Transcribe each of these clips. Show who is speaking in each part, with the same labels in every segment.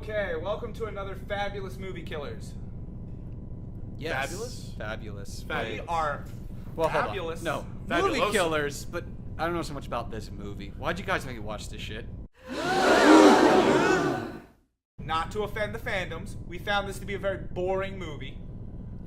Speaker 1: Okay, welcome to another fabulous movie killers.
Speaker 2: Yes.
Speaker 3: Fabulous?
Speaker 1: We are fabulous.
Speaker 3: No,
Speaker 2: Fabulous.
Speaker 3: movie killers, but I don't know so much about this movie. Why'd you guys make me watch this shit?
Speaker 1: Not to offend the fandoms, we found this to be a very boring movie.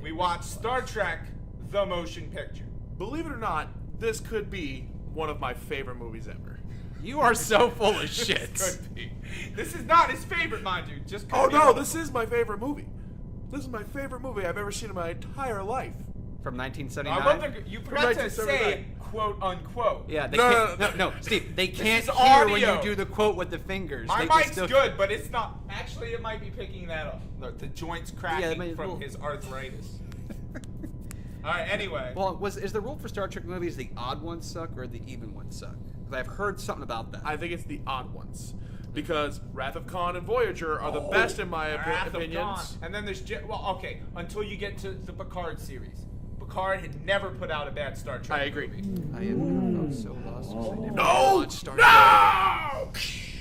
Speaker 1: We watched Star Trek: The Motion Picture.
Speaker 2: Believe it or not, this could be one of my favorite movies ever.
Speaker 3: You are so full of shit.
Speaker 1: This could be. This is not his favorite, mind you. Just
Speaker 2: Oh
Speaker 1: could be
Speaker 2: no,
Speaker 1: one.
Speaker 2: this is my favorite movie. This is my favorite movie I've ever seen in my entire life.
Speaker 3: From
Speaker 1: I
Speaker 3: 1979?
Speaker 1: love that you forgot to
Speaker 2: 1979.
Speaker 1: say quote unquote.
Speaker 3: Yeah, they
Speaker 2: No,
Speaker 3: can't, no, Steve, they can't
Speaker 1: is
Speaker 3: hear when
Speaker 1: audio.
Speaker 3: you do the quote with the fingers.
Speaker 1: My
Speaker 3: They can
Speaker 1: mic's
Speaker 3: still-
Speaker 1: good, but it's not. Actually, it might be picking that up. Look, the joints cracking
Speaker 3: might-
Speaker 1: from
Speaker 3: well-
Speaker 1: his arthritis. All right. Anyway.
Speaker 3: Well, is the rule for Star Trek movies the odd ones suck or the even ones suck? Because I've heard something about that.
Speaker 2: I think it's the odd ones. Because Wrath of Khan and Voyager are the best in my
Speaker 1: Wrath of
Speaker 2: opinions.
Speaker 1: Khan. And then there's okay, until you get to the Picard series. Picard had never put out a bad Star Trek
Speaker 2: I agree.
Speaker 1: movie.
Speaker 3: I am so lost. I never
Speaker 2: No!
Speaker 3: watched Star
Speaker 2: No!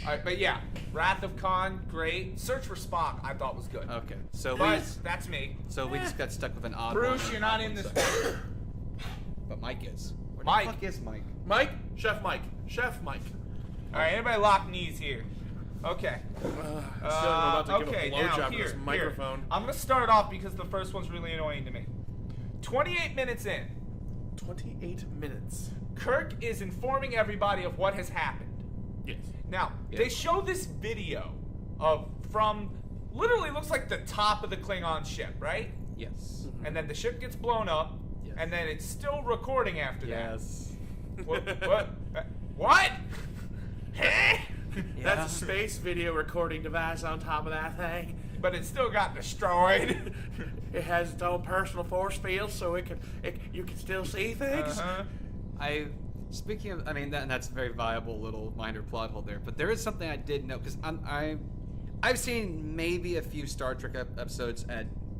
Speaker 1: All right, but yeah, Wrath of Khan, great. Search for Spock, I thought was good.
Speaker 3: Okay, so
Speaker 1: But that's me.
Speaker 3: we just got stuck with an odd one.
Speaker 1: Bruce,
Speaker 3: and
Speaker 1: you're
Speaker 3: an
Speaker 1: not
Speaker 3: odd
Speaker 1: in
Speaker 3: one
Speaker 1: this
Speaker 3: suck.
Speaker 1: one.
Speaker 3: But Mike is. Where
Speaker 1: Mike.
Speaker 3: the fuck is Mike?
Speaker 2: Mike? Chef Mike. Chef Mike.
Speaker 1: All right, anybody lock knees here? Okay.
Speaker 2: I'm about to
Speaker 1: Okay,
Speaker 2: give a
Speaker 1: now
Speaker 2: blowjob to
Speaker 1: here,
Speaker 2: this
Speaker 1: here.
Speaker 2: microphone.
Speaker 1: I'm gonna start off because the first one's really annoying to me. 28 minutes in,
Speaker 2: 28 minutes.
Speaker 1: Kirk is informing everybody of what has happened.
Speaker 2: Yes.
Speaker 1: Now,
Speaker 3: Yeah.
Speaker 1: they show this video from literally looks like the top of the Klingon ship, right?
Speaker 3: Yes.
Speaker 1: And then the ship gets blown up,
Speaker 3: Yes.
Speaker 1: and then it's still recording after
Speaker 3: Yes.
Speaker 1: that. What? What? Huh?
Speaker 2: That's a space video recording device on top of that thing.
Speaker 1: But it still got destroyed.
Speaker 2: It has its own personal force field, so you can still see things.
Speaker 1: Uh-huh.
Speaker 3: Speaking of, I mean, that's a very viable little minor plot hole there. But there is something I did know because I've seen maybe a few Star Trek episodes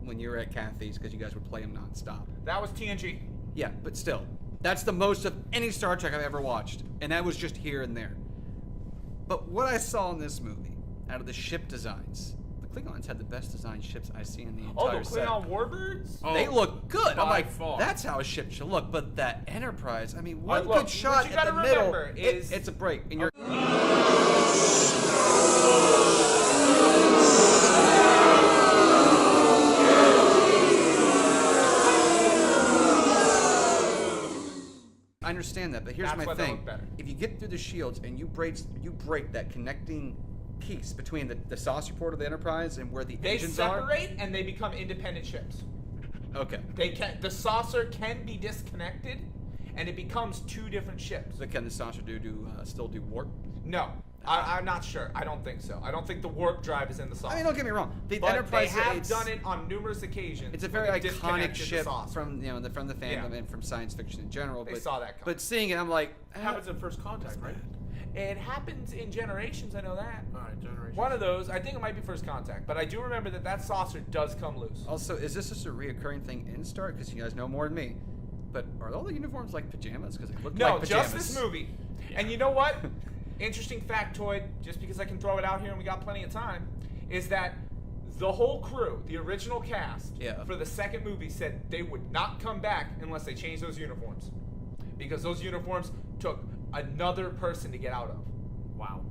Speaker 3: when you were at Kathy's because you guys would play them nonstop.
Speaker 1: That was TNG.
Speaker 3: Yeah, but still, that's the most of any Star Trek I've ever watched, and that was just here and there. But what I saw in this movie, out of the ship designs, the Klingons had the best designed ships I've seen in the
Speaker 1: Oh,
Speaker 3: entire
Speaker 1: the
Speaker 3: set.
Speaker 1: Klingon warbirds?
Speaker 2: Oh,
Speaker 3: They look good. I'm
Speaker 2: by
Speaker 3: like,
Speaker 2: far.
Speaker 3: that's how a ship should look. But that Enterprise, I mean, one
Speaker 1: look,
Speaker 3: good
Speaker 1: what
Speaker 3: shot
Speaker 1: you
Speaker 3: in
Speaker 1: gotta
Speaker 3: the middle,
Speaker 1: remember is-
Speaker 3: it's a break. And you're I understand that, but here's
Speaker 1: That's
Speaker 3: my
Speaker 1: why they
Speaker 3: thing.
Speaker 1: look better.
Speaker 3: If you get through the shields and you break that connecting piece between the saucer port of the Enterprise and where the
Speaker 1: They
Speaker 3: engines are.
Speaker 1: separate and they become independent ships.
Speaker 3: Okay.
Speaker 1: The saucer can be disconnected, and it becomes two different ships.
Speaker 3: So can the saucer still do warp?
Speaker 1: No, I'm not sure. I don't think so. I don't think the warp drive is in the saucer.
Speaker 3: I mean, don't get me wrong. The
Speaker 1: but
Speaker 3: Enterprise
Speaker 1: they have
Speaker 3: it's-
Speaker 1: done it on numerous occasions.
Speaker 3: It's a
Speaker 1: where
Speaker 3: very
Speaker 1: they've
Speaker 3: iconic
Speaker 1: disconnected the
Speaker 3: ship
Speaker 1: saucer.
Speaker 3: from from the fandom
Speaker 1: Yeah.
Speaker 3: and from science fiction in general.
Speaker 1: They
Speaker 3: but,
Speaker 1: saw that coming.
Speaker 3: But seeing it, I'm like,
Speaker 2: It happens in First Contact, right?
Speaker 1: It happens in Generations. I know that.
Speaker 2: All right, Generation.
Speaker 1: One of those, I think it might be First Contact, but I do remember that saucer does come loose.
Speaker 3: Also, is this just a reoccurring thing in Star? Because you guys know more than me. But are all the uniforms like pajamas? Because they look
Speaker 1: No,
Speaker 3: like pajamas.
Speaker 1: just this movie. And you know what? Interesting factoid, just because I can throw it out here and we got plenty of time, is that the whole crew, the original cast,
Speaker 3: Yeah.
Speaker 1: for the second movie said they would not come back unless they changed those uniforms. Because those uniforms took another person to get out of.
Speaker 2: Wow.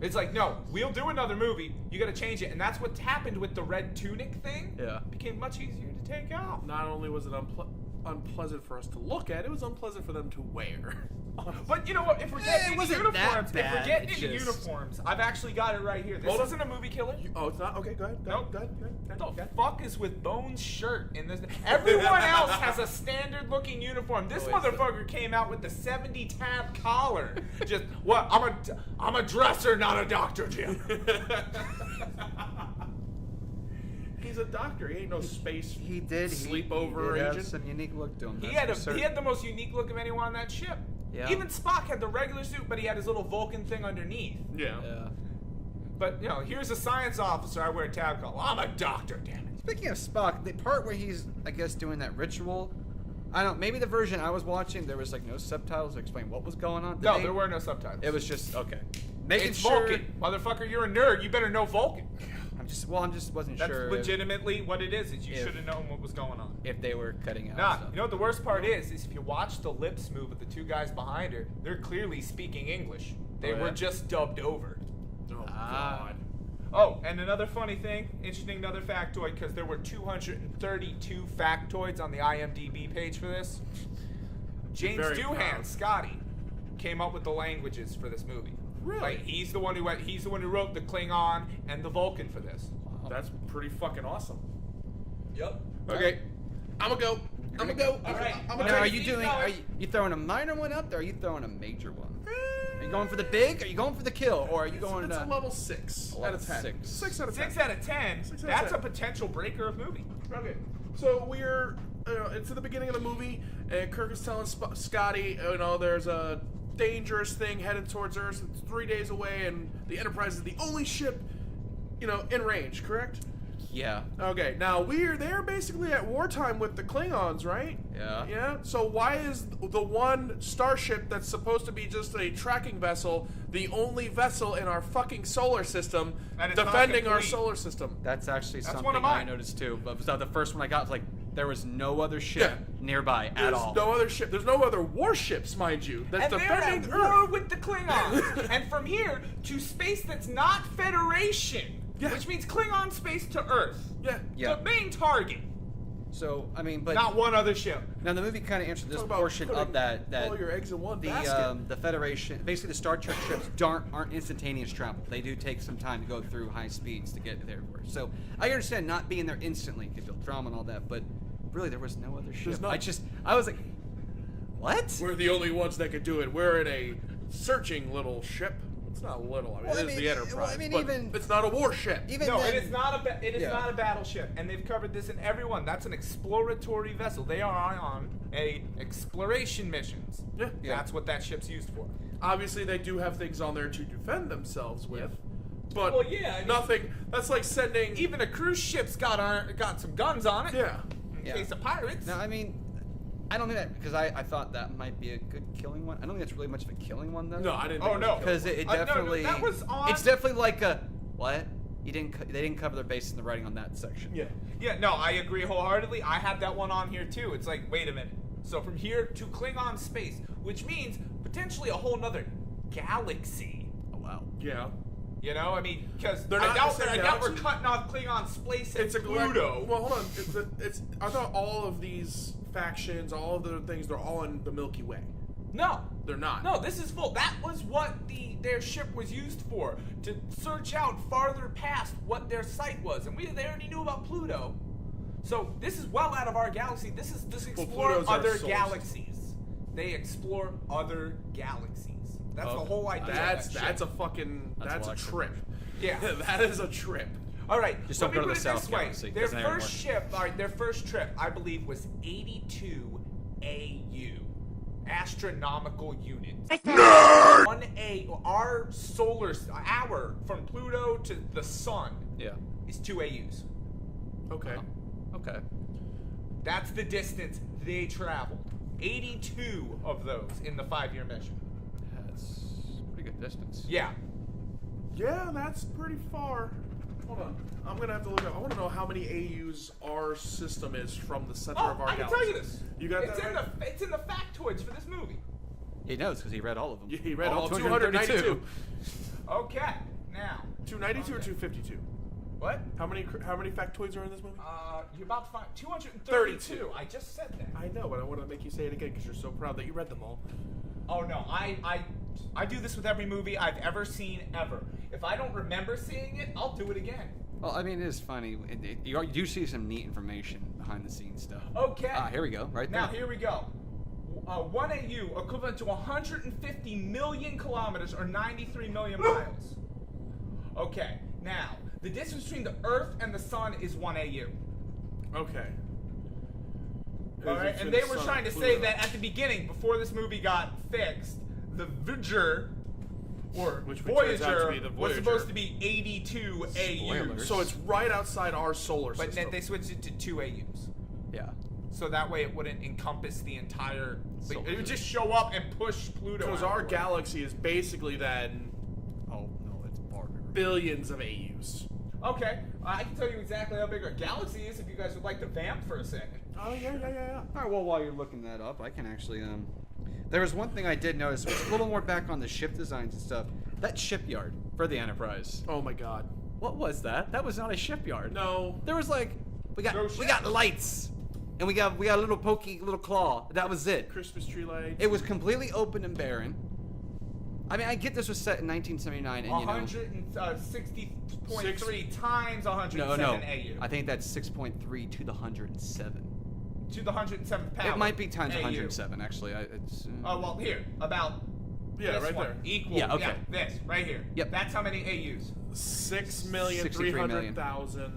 Speaker 1: It's like, no, we'll do another movie. You got to change it. And that's what happened with the red tunic thing.
Speaker 3: Yeah.
Speaker 1: It became much easier to take off.
Speaker 2: Not only was it unpleasant for us to look at, it was unpleasant for them to wear.
Speaker 1: But you know what? If we're getting
Speaker 3: it
Speaker 1: into
Speaker 3: wasn't that
Speaker 1: uniforms, if we're
Speaker 3: bad,
Speaker 1: getting
Speaker 3: it's
Speaker 1: into
Speaker 3: just-
Speaker 1: uniforms, I've actually got it right here. This
Speaker 2: Hold on.
Speaker 1: isn't a movie killer.
Speaker 2: Oh, it's not? Okay, go ahead.
Speaker 1: Nope.
Speaker 2: Go ahead.
Speaker 1: What the fuck is with Bones' shirt in this? Everyone else has a standard looking uniform. This
Speaker 3: Oh, wait,
Speaker 1: motherfucker came out with the 70 tab collar. Just what? I'm a dresser, not a doctor, Jim.
Speaker 2: He's a doctor. He ain't no space
Speaker 3: He did.
Speaker 2: sleepover
Speaker 3: he did have
Speaker 2: agent.
Speaker 3: some unique look to him.
Speaker 1: He
Speaker 3: that's
Speaker 1: had
Speaker 3: for
Speaker 1: he had the most unique look of anyone on that ship.
Speaker 3: Yeah.
Speaker 1: Even Spock had the regular suit, but he had his little Vulcan thing underneath.
Speaker 2: Yeah.
Speaker 3: certain. Yeah.
Speaker 1: But you know, here's a science officer. I wear a tab collar. Well, I'm a doctor, damn it.
Speaker 3: Speaking of Spock, the part where he's, I guess, doing that ritual, I don't. Maybe the version I was watching, there was like no subtitles to explain what was going on. Did
Speaker 1: No,
Speaker 3: they-
Speaker 1: there were no subtitles.
Speaker 3: It was just okay. making
Speaker 1: It's
Speaker 3: sure.
Speaker 1: Vulcan. Motherfucker, you're a nerd. You better know Vulcan.
Speaker 3: I'm just wasn't
Speaker 1: That's
Speaker 3: sure
Speaker 1: legitimately what it is. You
Speaker 3: if-
Speaker 1: should have known what was going on.
Speaker 3: if they were cutting out
Speaker 1: Nah,
Speaker 3: stuff.
Speaker 1: you know what the worst part is if you watch the lips move of the two guys behind her, they're clearly speaking English. They
Speaker 2: Oh, yeah?
Speaker 1: were just dubbed over.
Speaker 2: Oh,
Speaker 3: Ah.
Speaker 2: God.
Speaker 1: Oh, and another funny thing, interesting another factoid, because there were 232 factoids on the IMDb page for this. James
Speaker 2: Very
Speaker 1: Doohan,
Speaker 2: proud.
Speaker 1: Scotty, came up with the languages for this movie.
Speaker 2: Really?
Speaker 1: Like he's the one who wrote the Klingon and the Vulcan for this.
Speaker 2: That's pretty fucking awesome.
Speaker 1: Yep.
Speaker 2: Okay. I'm gonna go. I'm gonna go.
Speaker 1: All right.
Speaker 2: I'm
Speaker 3: Now,
Speaker 2: gonna
Speaker 3: are
Speaker 2: take
Speaker 3: you
Speaker 1: Keep
Speaker 3: doing?
Speaker 1: going.
Speaker 3: Are you throwing a minor one up there? Or are you throwing a major one? Are you going for the big? Are you going for the kill? Or are you going?
Speaker 2: It's a level 6
Speaker 3: a
Speaker 2: out of
Speaker 3: level
Speaker 2: 10.
Speaker 3: six.
Speaker 2: 6 out of 10.
Speaker 1: 6 out of 10.
Speaker 2: 6 out of
Speaker 1: That's
Speaker 2: 10.
Speaker 1: a potential breaker of movie.
Speaker 2: Okay, so we're it's at the beginning of the movie, and Kirk is telling Scotty, there's a dangerous thing headed towards Earth. It's 3 days away, and the Enterprise is the only ship, in range. Correct?
Speaker 3: Yeah.
Speaker 2: Okay. Now we're there basically at wartime with the Klingons, right?
Speaker 3: Yeah.
Speaker 2: Yeah. So why is the one starship that's supposed to be just a tracking vessel the only vessel in our fucking solar system
Speaker 1: And it's not
Speaker 2: defending our
Speaker 1: complete.
Speaker 2: solar system?
Speaker 3: That's actually
Speaker 1: That's
Speaker 3: something
Speaker 1: one of
Speaker 3: I
Speaker 1: mine.
Speaker 3: noticed too. But the first one I got was like there was no other ship
Speaker 2: Yeah.
Speaker 3: nearby at
Speaker 2: There's
Speaker 3: all.
Speaker 2: no other ship. There's no other warships, mind you. That's
Speaker 1: And they're
Speaker 2: defending
Speaker 1: at war
Speaker 2: Earth.
Speaker 1: with the Klingons. And from here to space that's not Federation,
Speaker 2: Yeah.
Speaker 1: which means Klingon space to Earth.
Speaker 2: Yeah.
Speaker 3: Yeah.
Speaker 1: The main target,
Speaker 3: So I mean, but
Speaker 1: not one other ship.
Speaker 3: now the movie kind of answered this
Speaker 2: Talk about
Speaker 3: portion of
Speaker 2: putting
Speaker 3: that
Speaker 2: all your eggs in one
Speaker 3: the
Speaker 2: basket.
Speaker 3: the Federation, basically the Star Trek ships aren't instantaneous travel. They do take some time to go through high speeds to get there. So I understand not being there instantly could build drama and all that, but really there was no other ship.
Speaker 2: none.
Speaker 3: I was like, what?
Speaker 2: We're the only ones that could do it. We're in a searching little ship. It's not little. I mean,
Speaker 3: Well, I
Speaker 2: it is
Speaker 3: mean,
Speaker 2: the Enterprise.
Speaker 3: well, I mean,
Speaker 2: but
Speaker 3: even-
Speaker 2: it's not a warship.
Speaker 3: Even
Speaker 1: No,
Speaker 3: then,
Speaker 1: it is not
Speaker 3: Yeah.
Speaker 1: not a battleship, and they've covered this in every one. That's an exploratory vessel. They are on a exploration missions.
Speaker 2: Yeah.
Speaker 3: Yeah.
Speaker 1: That's what that ship's used for.
Speaker 2: Obviously, they do have things on there to defend themselves with, but
Speaker 1: Well, yeah, I mean-
Speaker 2: nothing. That's like sending.
Speaker 1: Even a cruise ship's got some guns on it.
Speaker 2: Yeah.
Speaker 1: In
Speaker 3: Yeah.
Speaker 1: case of pirates.
Speaker 3: No, I mean, I don't think that because I thought that might be a good killing one. I don't think it's really much of a killing one though.
Speaker 2: No, I didn't.
Speaker 1: Oh,
Speaker 2: think it was
Speaker 1: no.
Speaker 2: a
Speaker 3: Because
Speaker 2: kill.
Speaker 3: it
Speaker 1: No, no,
Speaker 3: definitely
Speaker 1: that was on-
Speaker 3: it's definitely like a what they didn't cover their bases in the writing on that section.
Speaker 2: Yeah.
Speaker 1: Yeah, no, I agree wholeheartedly. I have that one on here too. It's like, wait a minute. So from here to Klingon space, which means potentially a whole nother galaxy.
Speaker 3: Oh wow.
Speaker 2: Yeah.
Speaker 1: You know, I mean, because
Speaker 2: They're
Speaker 1: I
Speaker 2: not
Speaker 1: doubt,
Speaker 2: the same
Speaker 1: I doubt we're
Speaker 2: galaxy?
Speaker 1: cutting off Klingon space at
Speaker 2: It's a
Speaker 1: Pluto.
Speaker 2: Well, hold on. It's. I thought all of these factions, all of the things, they're all in the Milky Way.
Speaker 1: No,
Speaker 2: They're not.
Speaker 1: no, this is full. That was what their ship was used for, to search out farther past what their site was, and they already knew about Pluto. So this is well out of our galaxy. This explore
Speaker 2: Pluto's our
Speaker 1: other
Speaker 2: solar
Speaker 1: galaxies. They explore other galaxies. That's the
Speaker 3: Okay.
Speaker 1: whole idea.
Speaker 2: That's
Speaker 1: of that
Speaker 2: that's a
Speaker 1: ship.
Speaker 2: fucking
Speaker 3: That's
Speaker 2: that's a
Speaker 3: what I
Speaker 2: trip.
Speaker 1: Yeah.
Speaker 2: That is a trip.
Speaker 1: All right,
Speaker 3: Just
Speaker 1: let
Speaker 3: don't
Speaker 1: me
Speaker 3: go to
Speaker 1: put
Speaker 3: the
Speaker 1: it
Speaker 3: South
Speaker 1: this way.
Speaker 3: Galaxy,
Speaker 1: Their
Speaker 3: doesn't have
Speaker 1: first
Speaker 3: anymore.
Speaker 1: ship, all right, their first trip, I believe, was 82 AU, astronomical units. Nerd. 1 our hour from Pluto to the sun
Speaker 3: Yeah.
Speaker 1: is 2 AUs.
Speaker 2: Okay.
Speaker 3: Okay.
Speaker 1: That's the distance they traveled. 82 of those in the 5-year mission.
Speaker 3: That's pretty good distance.
Speaker 1: Yeah.
Speaker 2: Yeah, that's pretty far. Hold on. I'm gonna have to look up. I want to know how many AUs our system is from the center
Speaker 1: Oh,
Speaker 2: of our
Speaker 1: I can
Speaker 2: galaxy.
Speaker 1: tell you this.
Speaker 2: You got
Speaker 1: it's
Speaker 2: that
Speaker 1: in
Speaker 2: right?
Speaker 1: it's in the factoids for this movie.
Speaker 3: He knows because he read all of them.
Speaker 2: Yeah, he read all
Speaker 3: 232.
Speaker 2: 292.
Speaker 1: Okay, now.
Speaker 2: 292 or
Speaker 1: Okay.
Speaker 2: 252?
Speaker 1: What?
Speaker 2: How many factoids are in this movie?
Speaker 1: You're about to find 232. I just said that.
Speaker 2: I know, but I want to make you say it again because you're so proud that you read them all.
Speaker 1: Oh no, I do this with every movie I've ever seen ever. If I don't remember seeing it, I'll do it again.
Speaker 3: Well, I mean, it is funny. You do see some neat information behind the scenes stuff.
Speaker 1: Okay.
Speaker 3: Here we go. Right there.
Speaker 1: Now here we go. 1 AU equivalent to 150 million kilometers or 93 million miles. Okay. Now the distance between the Earth and the Sun is 1 AU.
Speaker 2: Okay.
Speaker 1: All right, and they were trying to say that at the beginning, before this movie got fixed, the Voyager, or
Speaker 2: Which turns out to
Speaker 1: Voyager,
Speaker 2: be the
Speaker 1: was
Speaker 2: Voyager.
Speaker 1: supposed to be 82 AUs.
Speaker 3: Spoilers.
Speaker 2: So it's right outside our solar
Speaker 1: But
Speaker 2: system.
Speaker 1: then they switched it to 2 AUs.
Speaker 3: Yeah.
Speaker 1: So that way it wouldn't encompass the entire. Like,
Speaker 3: Solar
Speaker 1: it would just show up and push Pluto.
Speaker 2: Because
Speaker 1: out
Speaker 2: our
Speaker 1: of the way.
Speaker 2: galaxy is basically then
Speaker 3: Oh,
Speaker 2: billions of AUs.
Speaker 1: Okay, I can tell you exactly how big our galaxy is if you guys would like to vamp for a second.
Speaker 2: Oh, yeah.
Speaker 3: All right, well, while you're looking that up, I can actually, there was one thing I did notice, was a little more back on the ship designs and stuff. That shipyard for the Enterprise.
Speaker 2: Oh, my God.
Speaker 3: What was that? That was not a shipyard.
Speaker 2: No.
Speaker 3: There was like, we got lights, and we got a little pokey little claw. That was it.
Speaker 2: Christmas tree lights.
Speaker 3: It was completely open and barren. I mean, I get this was set in 1979, and
Speaker 1: 160.3 times 107
Speaker 3: no.
Speaker 1: AU.
Speaker 3: I think that's 6.3 to the 107.
Speaker 1: To the 107th power.
Speaker 3: It might be times
Speaker 1: AU.
Speaker 3: 107, actually. It's.
Speaker 1: Oh, well, here. About
Speaker 2: Yeah,
Speaker 1: this
Speaker 2: right
Speaker 1: one.
Speaker 2: there.
Speaker 1: Equal.
Speaker 3: Yeah, okay.
Speaker 1: This, right here.
Speaker 3: Yep.
Speaker 1: That's how many AUs.
Speaker 2: 6,300,000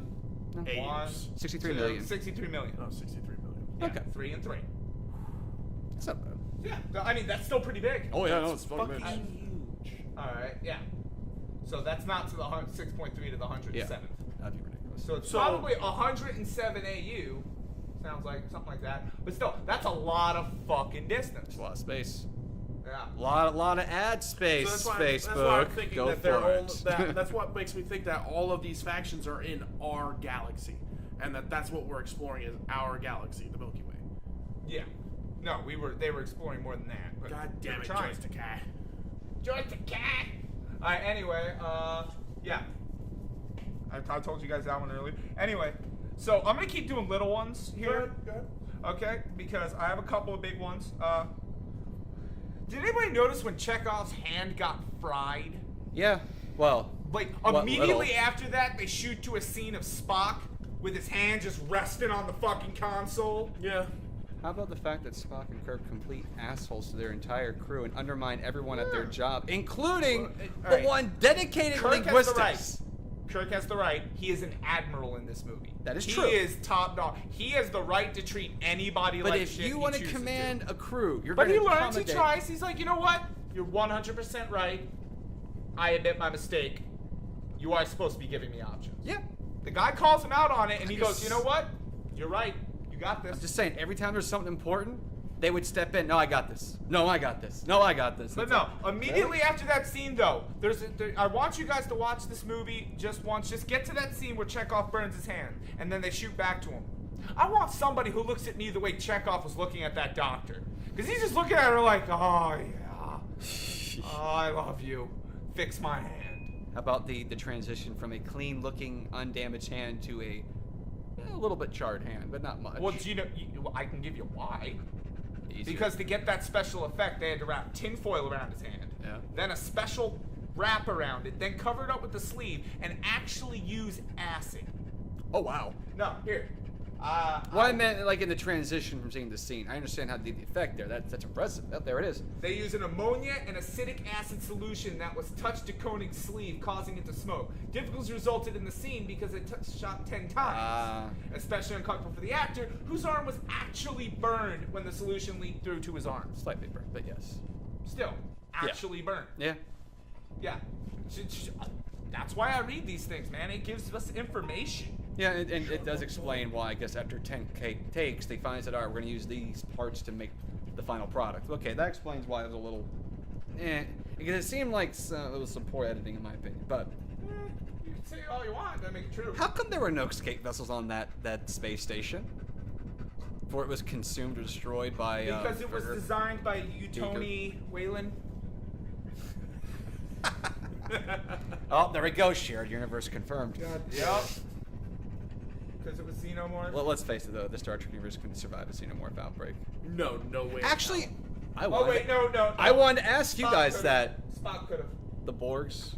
Speaker 2: AUs.
Speaker 3: 63 million.
Speaker 1: 63 million.
Speaker 2: Oh, 63 million.
Speaker 1: Yeah,
Speaker 3: Okay.
Speaker 1: 3 and 3.
Speaker 3: That's not bad.
Speaker 1: Yeah, I mean, that's still pretty big.
Speaker 3: Oh, yeah, no,
Speaker 2: That's
Speaker 3: it's fucking
Speaker 2: fucking
Speaker 3: big.
Speaker 2: huge.
Speaker 1: Alright, yeah. So that's not to the 6.3 to the 107th.
Speaker 3: Yeah. That'd be ridiculous.
Speaker 1: So it's probably 107 AU. Sounds like something like that. But still, that's a lot of fucking distance.
Speaker 3: It's a lot of space.
Speaker 1: Yeah.
Speaker 3: A lot of ad space,
Speaker 2: So
Speaker 3: Facebook.
Speaker 2: that's why I'm thinking
Speaker 3: Go
Speaker 2: that they're
Speaker 3: for
Speaker 2: all,
Speaker 3: it.
Speaker 2: that's what makes me think that all of these factions are in our galaxy, and that's what we're exploring is our galaxy, the Milky Way.
Speaker 1: Yeah. No, they were exploring more than that. But
Speaker 2: God
Speaker 1: they
Speaker 2: damn
Speaker 1: were
Speaker 2: it,
Speaker 1: trying.
Speaker 2: Joystick cat.
Speaker 1: Joystick cat! Alright, anyway, yeah. I told you guys that one earlier. Anyway, so I'm gonna keep doing little ones here.
Speaker 2: Good.
Speaker 1: Okay, because I have a couple of big ones. Did anybody notice when Chekhov's hand got fried?
Speaker 3: Yeah. Well.
Speaker 1: Like,
Speaker 3: what
Speaker 1: immediately
Speaker 3: little?
Speaker 1: after that, they shoot to a scene of Spock with his hand just resting on the fucking console.
Speaker 2: Yeah.
Speaker 3: How about the fact that Spock and Kirk complete assholes to their entire crew and undermine everyone at their job, including
Speaker 1: Well,
Speaker 3: the
Speaker 1: alright.
Speaker 3: one dedicated
Speaker 1: Kirk
Speaker 3: linguistics?
Speaker 1: has the right. Kirk has the right. He is an admiral in this movie.
Speaker 3: That is
Speaker 1: he
Speaker 3: true.
Speaker 1: He is top dog. He has the right to treat anybody
Speaker 3: But
Speaker 1: like
Speaker 3: if
Speaker 1: shit
Speaker 3: you
Speaker 1: he
Speaker 3: want to
Speaker 1: chooses
Speaker 3: command a crew, you're
Speaker 1: But
Speaker 3: going
Speaker 1: he
Speaker 3: to
Speaker 1: learns, he tries. He's like, you know what? You're 100% right. I admit my mistake. You are supposed to be giving me options.
Speaker 3: Yeah.
Speaker 1: The guy calls him out on it, and he goes, you know what? You're right. You got this.
Speaker 3: I'm just saying, every time there's something important, they would step in. No, I got this. No, I got this. No, I got this.
Speaker 1: But
Speaker 3: That's
Speaker 1: no, immediately after that scene, though, I want you guys to watch this movie just once. Just get to that scene where Chekhov burns his hand, and then they shoot back to him. I want somebody who looks at me the way Chekhov was looking at that doctor. Because he's just looking at her like, oh, yeah. Oh, I love you. Fix my hand.
Speaker 3: How about the transition from a clean-looking, undamaged hand to a little bit charred hand, but not much.
Speaker 1: Well, do you know, I can give you why.
Speaker 3: Easier.
Speaker 1: Because to get that special effect, they had to wrap tinfoil around his hand.
Speaker 3: Yeah.
Speaker 1: Then a special wrap around it, then cover it up with the sleeve, and actually use acid.
Speaker 3: Oh, wow.
Speaker 1: No, here.
Speaker 3: Well, I meant like in the transition from scene to scene. I understand how the effect there. That's impressive. There it is.
Speaker 1: They use an ammonia and acetic acid solution that was touched to Koenig's sleeve, causing it to smoke. Difficulties resulted in the scene because it shot 10 times. Especially uncomfortable for the actor, whose arm was actually burned when the solution leaked through to his arm.
Speaker 3: Slightly burned, but yes.
Speaker 1: Still, actually burned.
Speaker 3: Yeah.
Speaker 1: Yeah. That's why I read these things, man. It gives us information.
Speaker 3: Yeah, and it does explain why, I guess, after 10 takes, they finally said, all right, we're going to use these parts to make the final product. Okay, that explains why it was a little... Because it seemed like it was some poor editing, in my opinion, but...
Speaker 1: You can say all you want, that make it true.
Speaker 3: How come there were no escape vessels on that space station? Before it was consumed or destroyed by...
Speaker 1: Because it was designed by Tony Whalen.
Speaker 3: Oh, there we go, shared universe confirmed.
Speaker 1: Yep. Because it was Xenomorph.
Speaker 3: Well, let's face it, though, the Star Trek universe couldn't survive a Xenomorph outbreak.
Speaker 2: No way.
Speaker 3: Actually, I
Speaker 1: Oh
Speaker 3: wanted,
Speaker 1: wait, no.
Speaker 3: I wanted to ask you
Speaker 1: Spock
Speaker 3: guys
Speaker 1: could've.
Speaker 3: that
Speaker 1: Spock could have.
Speaker 3: the Borgs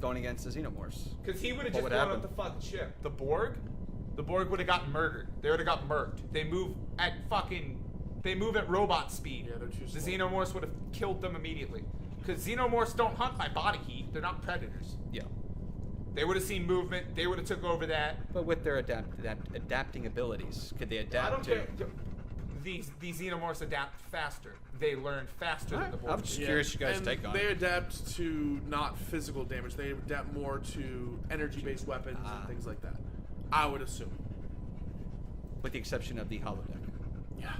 Speaker 3: going against the Xenomorphs.
Speaker 1: Because he would have
Speaker 3: What
Speaker 1: just
Speaker 3: would
Speaker 1: blown
Speaker 3: happen?
Speaker 1: up the fucking ship. The Borg would have gotten murdered. They would have got murked. They move at robot speed.
Speaker 2: Yeah, they're too
Speaker 1: The
Speaker 2: slow.
Speaker 1: Xenomorphs would have killed them immediately. Because Xenomorphs don't hunt by body heat. They're not predators.
Speaker 3: Yeah.
Speaker 1: They would have seen movement. They would have took over that.
Speaker 3: But with their adapting abilities, could they adapt
Speaker 1: I don't
Speaker 3: to...
Speaker 1: care. These Xenomorphs adapt faster. They learn faster than the Borg.
Speaker 3: I'm just curious you guys'
Speaker 2: and
Speaker 3: take on
Speaker 2: they
Speaker 3: it.
Speaker 2: adapt to not physical damage. They adapt more to energy-based weapons and things like that. I would assume.
Speaker 3: With the exception of the holodeck.
Speaker 2: Yeah.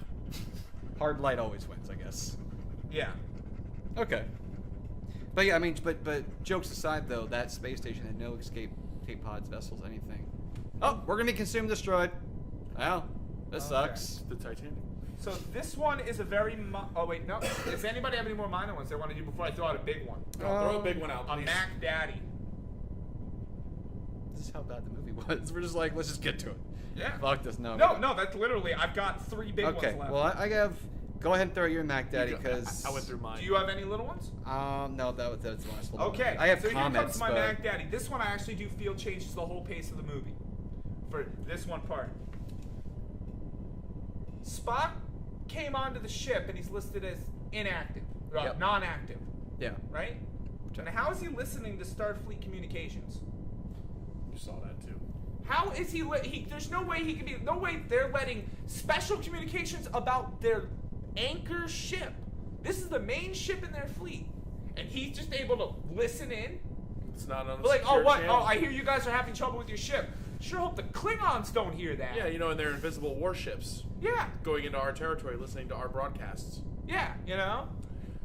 Speaker 3: Hard light always wins, I guess.
Speaker 1: Yeah.
Speaker 3: Okay. But yeah, I mean, but jokes aside, though, that space station had no escape pods, vessels, anything. Oh, we're gonna be consumed, destroyed. Well, this sucks.
Speaker 2: The Titanic.
Speaker 1: So this one is a very. Oh wait, no. Does anybody have any more minor ones they want to do before I throw out a big one?
Speaker 2: Throw a big one out,
Speaker 1: A
Speaker 2: please.
Speaker 1: Mac Daddy.
Speaker 3: This is how bad the movie was. We're just like, let's just get to it.
Speaker 1: Yeah.
Speaker 3: Fuck this. No.
Speaker 1: No, that's literally. I've got 3 big ones
Speaker 3: Okay.
Speaker 1: left.
Speaker 3: Well, I have. Go ahead and throw your Mac Daddy, because
Speaker 2: I went through mine.
Speaker 1: Do you have any little ones?
Speaker 3: No, that's the last one.
Speaker 1: Okay.
Speaker 3: I have
Speaker 1: so
Speaker 3: comments,
Speaker 1: here comes my
Speaker 3: but
Speaker 1: Mac Daddy. This one I actually do feel changes the whole pace of the movie. For this one part. Spock came onto the ship and he's listed as inactive,
Speaker 3: Yep.
Speaker 1: non-active,
Speaker 3: yeah.
Speaker 1: right? And how is he listening to Starfleet communications?
Speaker 2: You saw that too.
Speaker 1: How is he? There's no way he can be. No way they're letting special communications about their anchor ship. This is the main ship in their fleet, and he's just able to listen in.
Speaker 2: It's not on.
Speaker 1: Like, oh what? Oh, I hear you guys are having trouble with your ship. Sure hope the Klingons don't hear that.
Speaker 2: Yeah, you know, and they're invisible warships
Speaker 1: Yeah.
Speaker 2: going into our territory, listening to our broadcasts.
Speaker 1: Yeah. You know.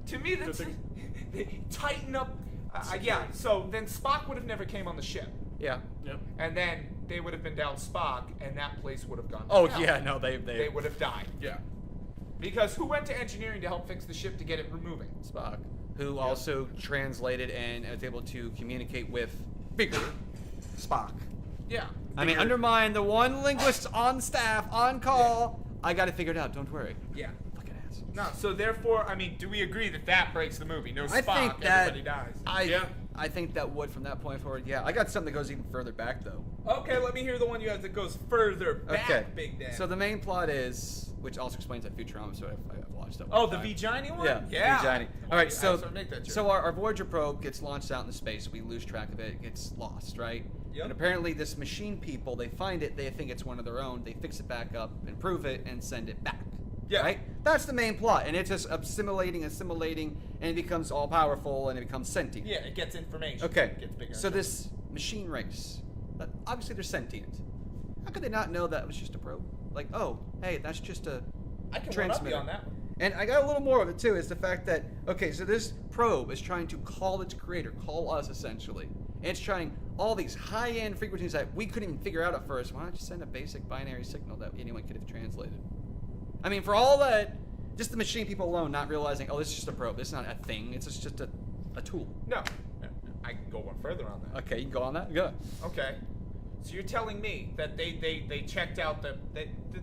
Speaker 1: To me, that's they tighten up. Yeah. So then Spock would have never came on the ship,
Speaker 3: Yeah.
Speaker 2: Yep.
Speaker 1: and then they would have been down Spock, and that place would have gone.
Speaker 3: Oh
Speaker 1: down.
Speaker 3: yeah, no, they
Speaker 1: They would have died.
Speaker 2: Yeah.
Speaker 1: Because who went to engineering to help fix the ship to get it moving?
Speaker 3: Spock, who also translated and was able to communicate with bigger Spock.
Speaker 1: Yeah.
Speaker 3: I mean, undermine the one linguist on staff, on call. I got it figured out. Don't worry.
Speaker 1: Yeah.
Speaker 3: Fucking ass.
Speaker 1: No, so therefore, I mean, do we agree that that breaks the movie? No Spock,
Speaker 3: I think that
Speaker 1: everybody dies.
Speaker 3: I think that would, from that point forward. Yeah, I got something that goes even further back though.
Speaker 1: Okay, let me hear the one you have that goes further back,
Speaker 3: Okay.
Speaker 1: Big Dan.
Speaker 3: So the main plot is, which also explains that Futurama, so I've watched that.
Speaker 1: oh,
Speaker 3: one
Speaker 1: the
Speaker 3: time.
Speaker 1: Vagina one?
Speaker 3: Yeah,
Speaker 1: Yeah.
Speaker 3: Vagina. All right, so
Speaker 1: make that joke.
Speaker 3: so our Voyager probe gets launched out into space. We lose track of it. It gets lost, right?
Speaker 1: Yep.
Speaker 3: And apparently, this machine people, they find it. They think it's one of their own. They fix it back up, improve it, and send it back.
Speaker 1: Yeah.
Speaker 3: Right. That's the main plot, and it's just assimilating, and it becomes all powerful, and it becomes sentient.
Speaker 1: Yeah, it gets information.
Speaker 3: Okay.
Speaker 1: It gets bigger.
Speaker 3: So this machine race, obviously they're sentient. How could they not know that was just a probe? Like, oh, hey, that's just a
Speaker 1: I can one up you
Speaker 3: transmitter.
Speaker 1: on that one.
Speaker 3: And I got a little more of it too, is the fact that, okay, so this probe is trying to call its creator, call us essentially. And it's trying all these high-end frequencies that we couldn't even figure out at first. Why not just send a basic binary signal that anyone could have translated? I mean, for all that, just the machine people alone not realizing, oh, this is just a probe. This is not a thing. It's just a tool.
Speaker 1: No. I can go one further on that.
Speaker 3: Okay, you can go on that? Go.
Speaker 1: Okay. So you're telling me that they checked out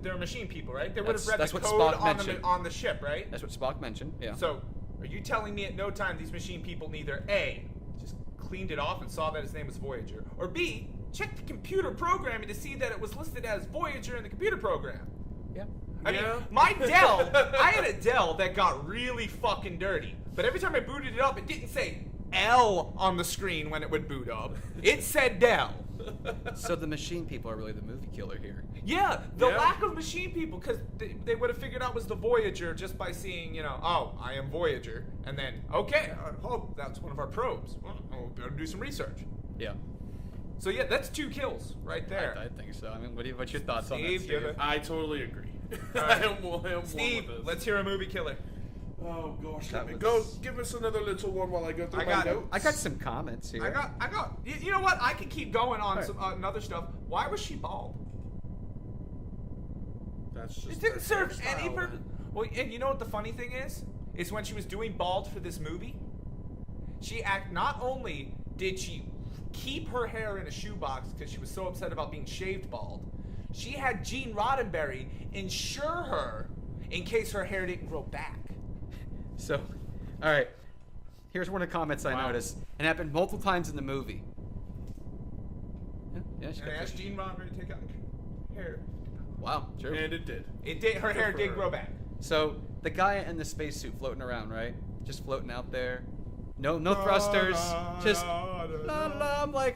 Speaker 1: they're machine people, right? They would have read
Speaker 3: That's
Speaker 1: the
Speaker 3: what
Speaker 1: code
Speaker 3: Spock
Speaker 1: on
Speaker 3: mentioned.
Speaker 1: on the ship, right?
Speaker 3: That's what Spock mentioned, yeah.
Speaker 1: So are you telling me at no time these machine people neither A, just cleaned it off and saw that his name was Voyager, or B, checked the computer programming to see that it was listed as Voyager in the computer program?
Speaker 3: Yeah.
Speaker 1: I mean,
Speaker 2: Yeah.
Speaker 1: my Dell, I had a Dell that got really fucking dirty. But every time I booted it up, it didn't say L on the screen when it would boot up. It said Dell.
Speaker 3: So the machine people are really the movie killer here.
Speaker 1: Yeah, the
Speaker 2: Yeah.
Speaker 1: lack of machine people, because they would have figured out it was the Voyager just by seeing, oh, I am Voyager. And then, okay, oh, that's one of our probes. Well, we better do some research.
Speaker 3: Yeah.
Speaker 1: So yeah, that's 2 kills right there.
Speaker 3: I think so. I mean, what's your thoughts on that,
Speaker 1: Steve,
Speaker 3: Steve?
Speaker 1: you're the-
Speaker 2: I totally agree.
Speaker 1: Alright.
Speaker 2: I am one
Speaker 1: Steve,
Speaker 2: with this.
Speaker 1: let's hear a movie killer.
Speaker 2: Oh gosh,
Speaker 3: That
Speaker 2: let me
Speaker 3: was-
Speaker 2: go. Give us another little one while I go through
Speaker 1: I
Speaker 2: my
Speaker 1: got-
Speaker 2: notes.
Speaker 3: I got some comments here.
Speaker 1: I got. You know what? I can keep going on
Speaker 3: Alright.
Speaker 1: some other stuff. Why was she bald?
Speaker 2: That's just
Speaker 1: It didn't
Speaker 2: their
Speaker 1: serve any
Speaker 2: hairstyle,
Speaker 1: purpose.
Speaker 2: man.
Speaker 1: Well, and you know what the funny thing is? Is when she was doing bald for this movie, not only did she keep her hair in a shoebox because she was so upset about being shaved bald, she had Gene Roddenberry insure her in case her hair didn't grow back.
Speaker 3: So, all right. Here's one of the comments I
Speaker 2: Wow.
Speaker 3: noticed. And it happened multiple times in the movie. Yeah, she
Speaker 1: And I
Speaker 3: got
Speaker 1: asked Gene Roddenberry to take out her hair.
Speaker 3: Wow, sure.
Speaker 2: And it did.
Speaker 1: It did. Her hair
Speaker 2: for
Speaker 1: did
Speaker 2: her.
Speaker 1: grow back.
Speaker 3: So the guy in the spacesuit floating around, right? Just floating out there. No thrusters. Just la la la. I'm like,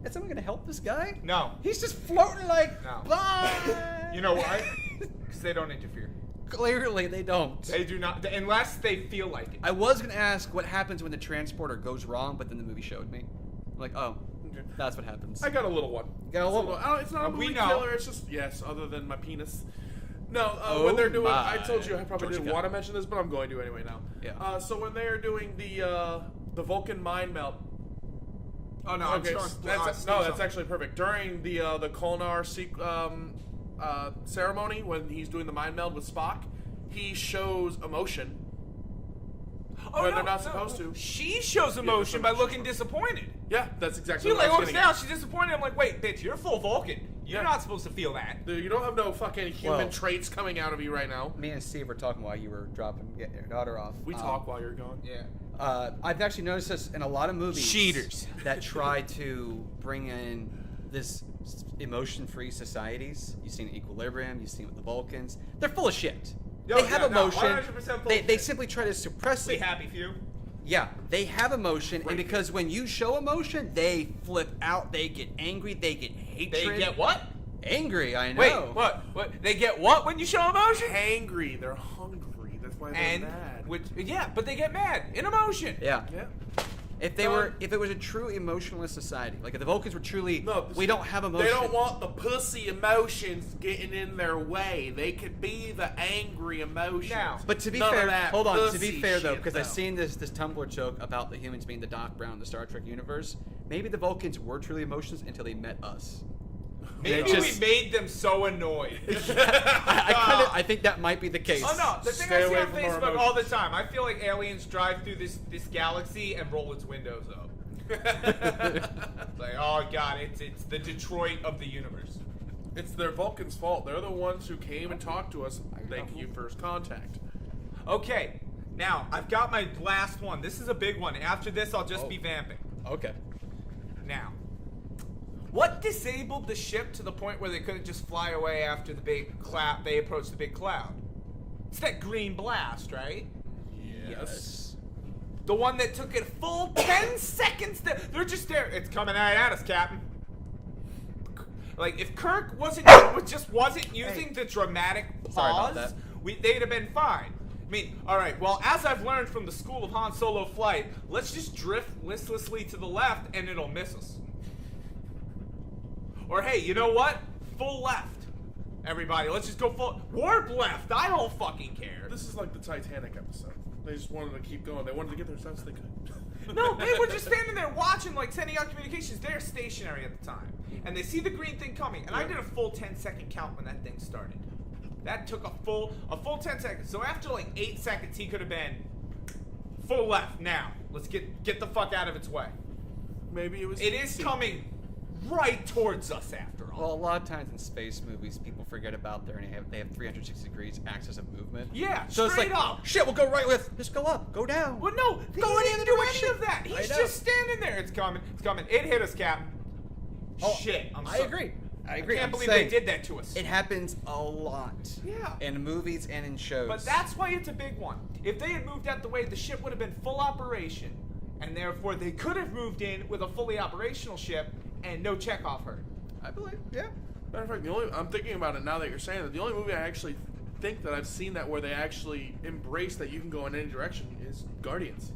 Speaker 3: is someone gonna help this guy?
Speaker 1: No.
Speaker 3: He's just floating like
Speaker 1: No.
Speaker 3: bye.
Speaker 1: You know why? Because they don't interfere.
Speaker 3: Clearly they don't.
Speaker 1: They do not, unless they feel like it.
Speaker 3: I was gonna ask what happens when the transporter goes wrong, but then the movie showed me. I'm like, oh,
Speaker 2: Okay.
Speaker 3: that's what happens.
Speaker 2: I got a little one.
Speaker 3: got a little one?
Speaker 2: Oh, it's not a
Speaker 1: We
Speaker 2: movie
Speaker 1: know.
Speaker 2: killer. It's just yes, other than my penis. No,
Speaker 3: Oh
Speaker 2: when they're doing,
Speaker 3: my.
Speaker 2: I told you I probably
Speaker 3: What you
Speaker 2: didn't
Speaker 3: got?
Speaker 2: want to mention this, but I'm going to anyway now.
Speaker 3: Yeah.
Speaker 2: So when they're doing the The Vulcan mind melt.
Speaker 1: Oh no,
Speaker 2: Okay, that's
Speaker 1: that's
Speaker 2: actually perfect. During the Kolnar ceremony, when he's doing the mind meld with Spock, he shows emotion. When they're not supposed to.
Speaker 1: She shows emotion by looking disappointed.
Speaker 2: Yeah, that's exactly
Speaker 1: She
Speaker 2: what I was
Speaker 1: looks
Speaker 2: getting
Speaker 1: down,
Speaker 2: at.
Speaker 1: she's disappointed. I'm like, wait, bitch, you're full Vulcan. You're not supposed to feel that.
Speaker 2: You don't have no fucking human
Speaker 3: Well-
Speaker 2: traits coming out of you right now.
Speaker 3: Me and Steve were talking while you were getting your daughter off.
Speaker 2: We talk while you're gone.
Speaker 1: Yeah.
Speaker 3: I've actually noticed this in a lot of movies.
Speaker 1: Cheaters.
Speaker 3: That try to bring in this emotion-free societies. You've seen Equilibrium. You've seen with the Vulcans. They're full of shit.
Speaker 1: Yo,
Speaker 3: they have
Speaker 1: yeah, no,
Speaker 3: emotion.
Speaker 1: 100% full
Speaker 3: they
Speaker 1: of
Speaker 3: they
Speaker 1: shit.
Speaker 3: simply try to suppress
Speaker 1: We
Speaker 3: it.
Speaker 1: happy few.
Speaker 3: Yeah, they have emotion, and because when you show emotion, they flip out. They get angry. They get hatred.
Speaker 1: They get what?
Speaker 3: Angry. I know.
Speaker 1: Wait, what? What? They get what when you show emotion?
Speaker 2: Hangry. They're hungry. That's why they're
Speaker 1: And
Speaker 2: mad.
Speaker 1: but they get mad in emotion.
Speaker 3: Yeah.
Speaker 2: Yeah.
Speaker 3: If it was a true emotionless society, like if the Vulcans were truly,
Speaker 2: No,
Speaker 3: we don't have emotion.
Speaker 2: They don't want the pussy emotions getting in their way. They could be the angry emotions.
Speaker 1: Now,
Speaker 3: But to be
Speaker 2: None of
Speaker 3: fair,
Speaker 2: that
Speaker 3: hold on. To
Speaker 2: pussy
Speaker 3: be fair though,
Speaker 2: shit,
Speaker 3: because I've
Speaker 2: though.
Speaker 3: seen this Tumblr joke about the humans being the Doc Brown of the Star Trek universe. Maybe the Vulcans were truly emotionless until they met us.
Speaker 1: maybe
Speaker 3: just-
Speaker 1: we made them so annoyed.
Speaker 3: I think that might be the case.
Speaker 1: Oh no, the thing
Speaker 2: Stay
Speaker 1: I see
Speaker 2: away
Speaker 1: on
Speaker 2: from our
Speaker 1: Facebook all the
Speaker 2: emotions.
Speaker 1: time. I feel like aliens drive through this galaxy and roll its windows up. Like, oh god, it's the Detroit of the universe.
Speaker 2: It's their Vulcan's fault. They're the ones who came and talked to us, making you first contact.
Speaker 1: Okay, now I've got my last one. This is a big one. After this, I'll just
Speaker 3: Oh.
Speaker 1: be vamping.
Speaker 3: Okay.
Speaker 1: Now, what disabled the ship to the point where they couldn't just fly away after the big cloud? They approached the big cloud. It's that green blast, right?
Speaker 2: Yes.
Speaker 1: The one that took it full 10 seconds. They're just there. It's coming right at us, Captain. Like if Kirk wasn't using the dramatic
Speaker 3: Sorry about
Speaker 1: pause,
Speaker 3: that.
Speaker 1: they'd have been fine. I mean, all right. Well, as I've learned from the School of Han Solo flight, let's just drift listlessly to the left, and it'll miss us. Or hey, you know what? Full left. Everybody, let's just go full warp left. I don't fucking care.
Speaker 2: This is like the Titanic episode. They just wanted to keep going. They wanted to get there as fast as they could.
Speaker 1: No, they were just standing there watching, like sending out communications. They're stationary at the time, and they see the green thing coming. And I did a full 10-second count when that thing started. That took a full 10 seconds. So after like 8 seconds, he could have been full left. Now let's get the fuck out of its way.
Speaker 2: Maybe it was.
Speaker 1: It is coming right towards us after all.
Speaker 3: Well, a lot of times in space movies, people forget about they have 360 degrees axis of movement.
Speaker 1: Yeah,
Speaker 3: So
Speaker 1: straight
Speaker 3: it's like,
Speaker 1: up.
Speaker 3: shit, we'll go right with. Just go up, go down.
Speaker 1: Well, no,
Speaker 3: Go
Speaker 1: he
Speaker 3: in
Speaker 1: didn't
Speaker 3: the
Speaker 1: do
Speaker 3: direction.
Speaker 1: any of that.
Speaker 3: I
Speaker 1: He's
Speaker 3: know.
Speaker 1: just standing there. It's coming. It's coming. It hit us, Captain. Shit, I'm
Speaker 3: I
Speaker 1: sorry.
Speaker 3: agree. I
Speaker 1: I
Speaker 3: agree.
Speaker 1: can't
Speaker 3: I'm
Speaker 1: believe
Speaker 3: saying
Speaker 1: they did that to us.
Speaker 3: It happens a lot.
Speaker 1: Yeah.
Speaker 3: In movies and in shows.
Speaker 1: But that's why it's a big one. If they had moved out the way, the ship would have been full operation, and therefore they could have moved in with a fully operational ship and no Chekhov hurt.
Speaker 3: I believe. Yeah.
Speaker 2: Matter of fact, I'm thinking about it now that you're saying it. The only movie I actually think that I've seen that where they actually embrace that you can go in any direction is Guardians.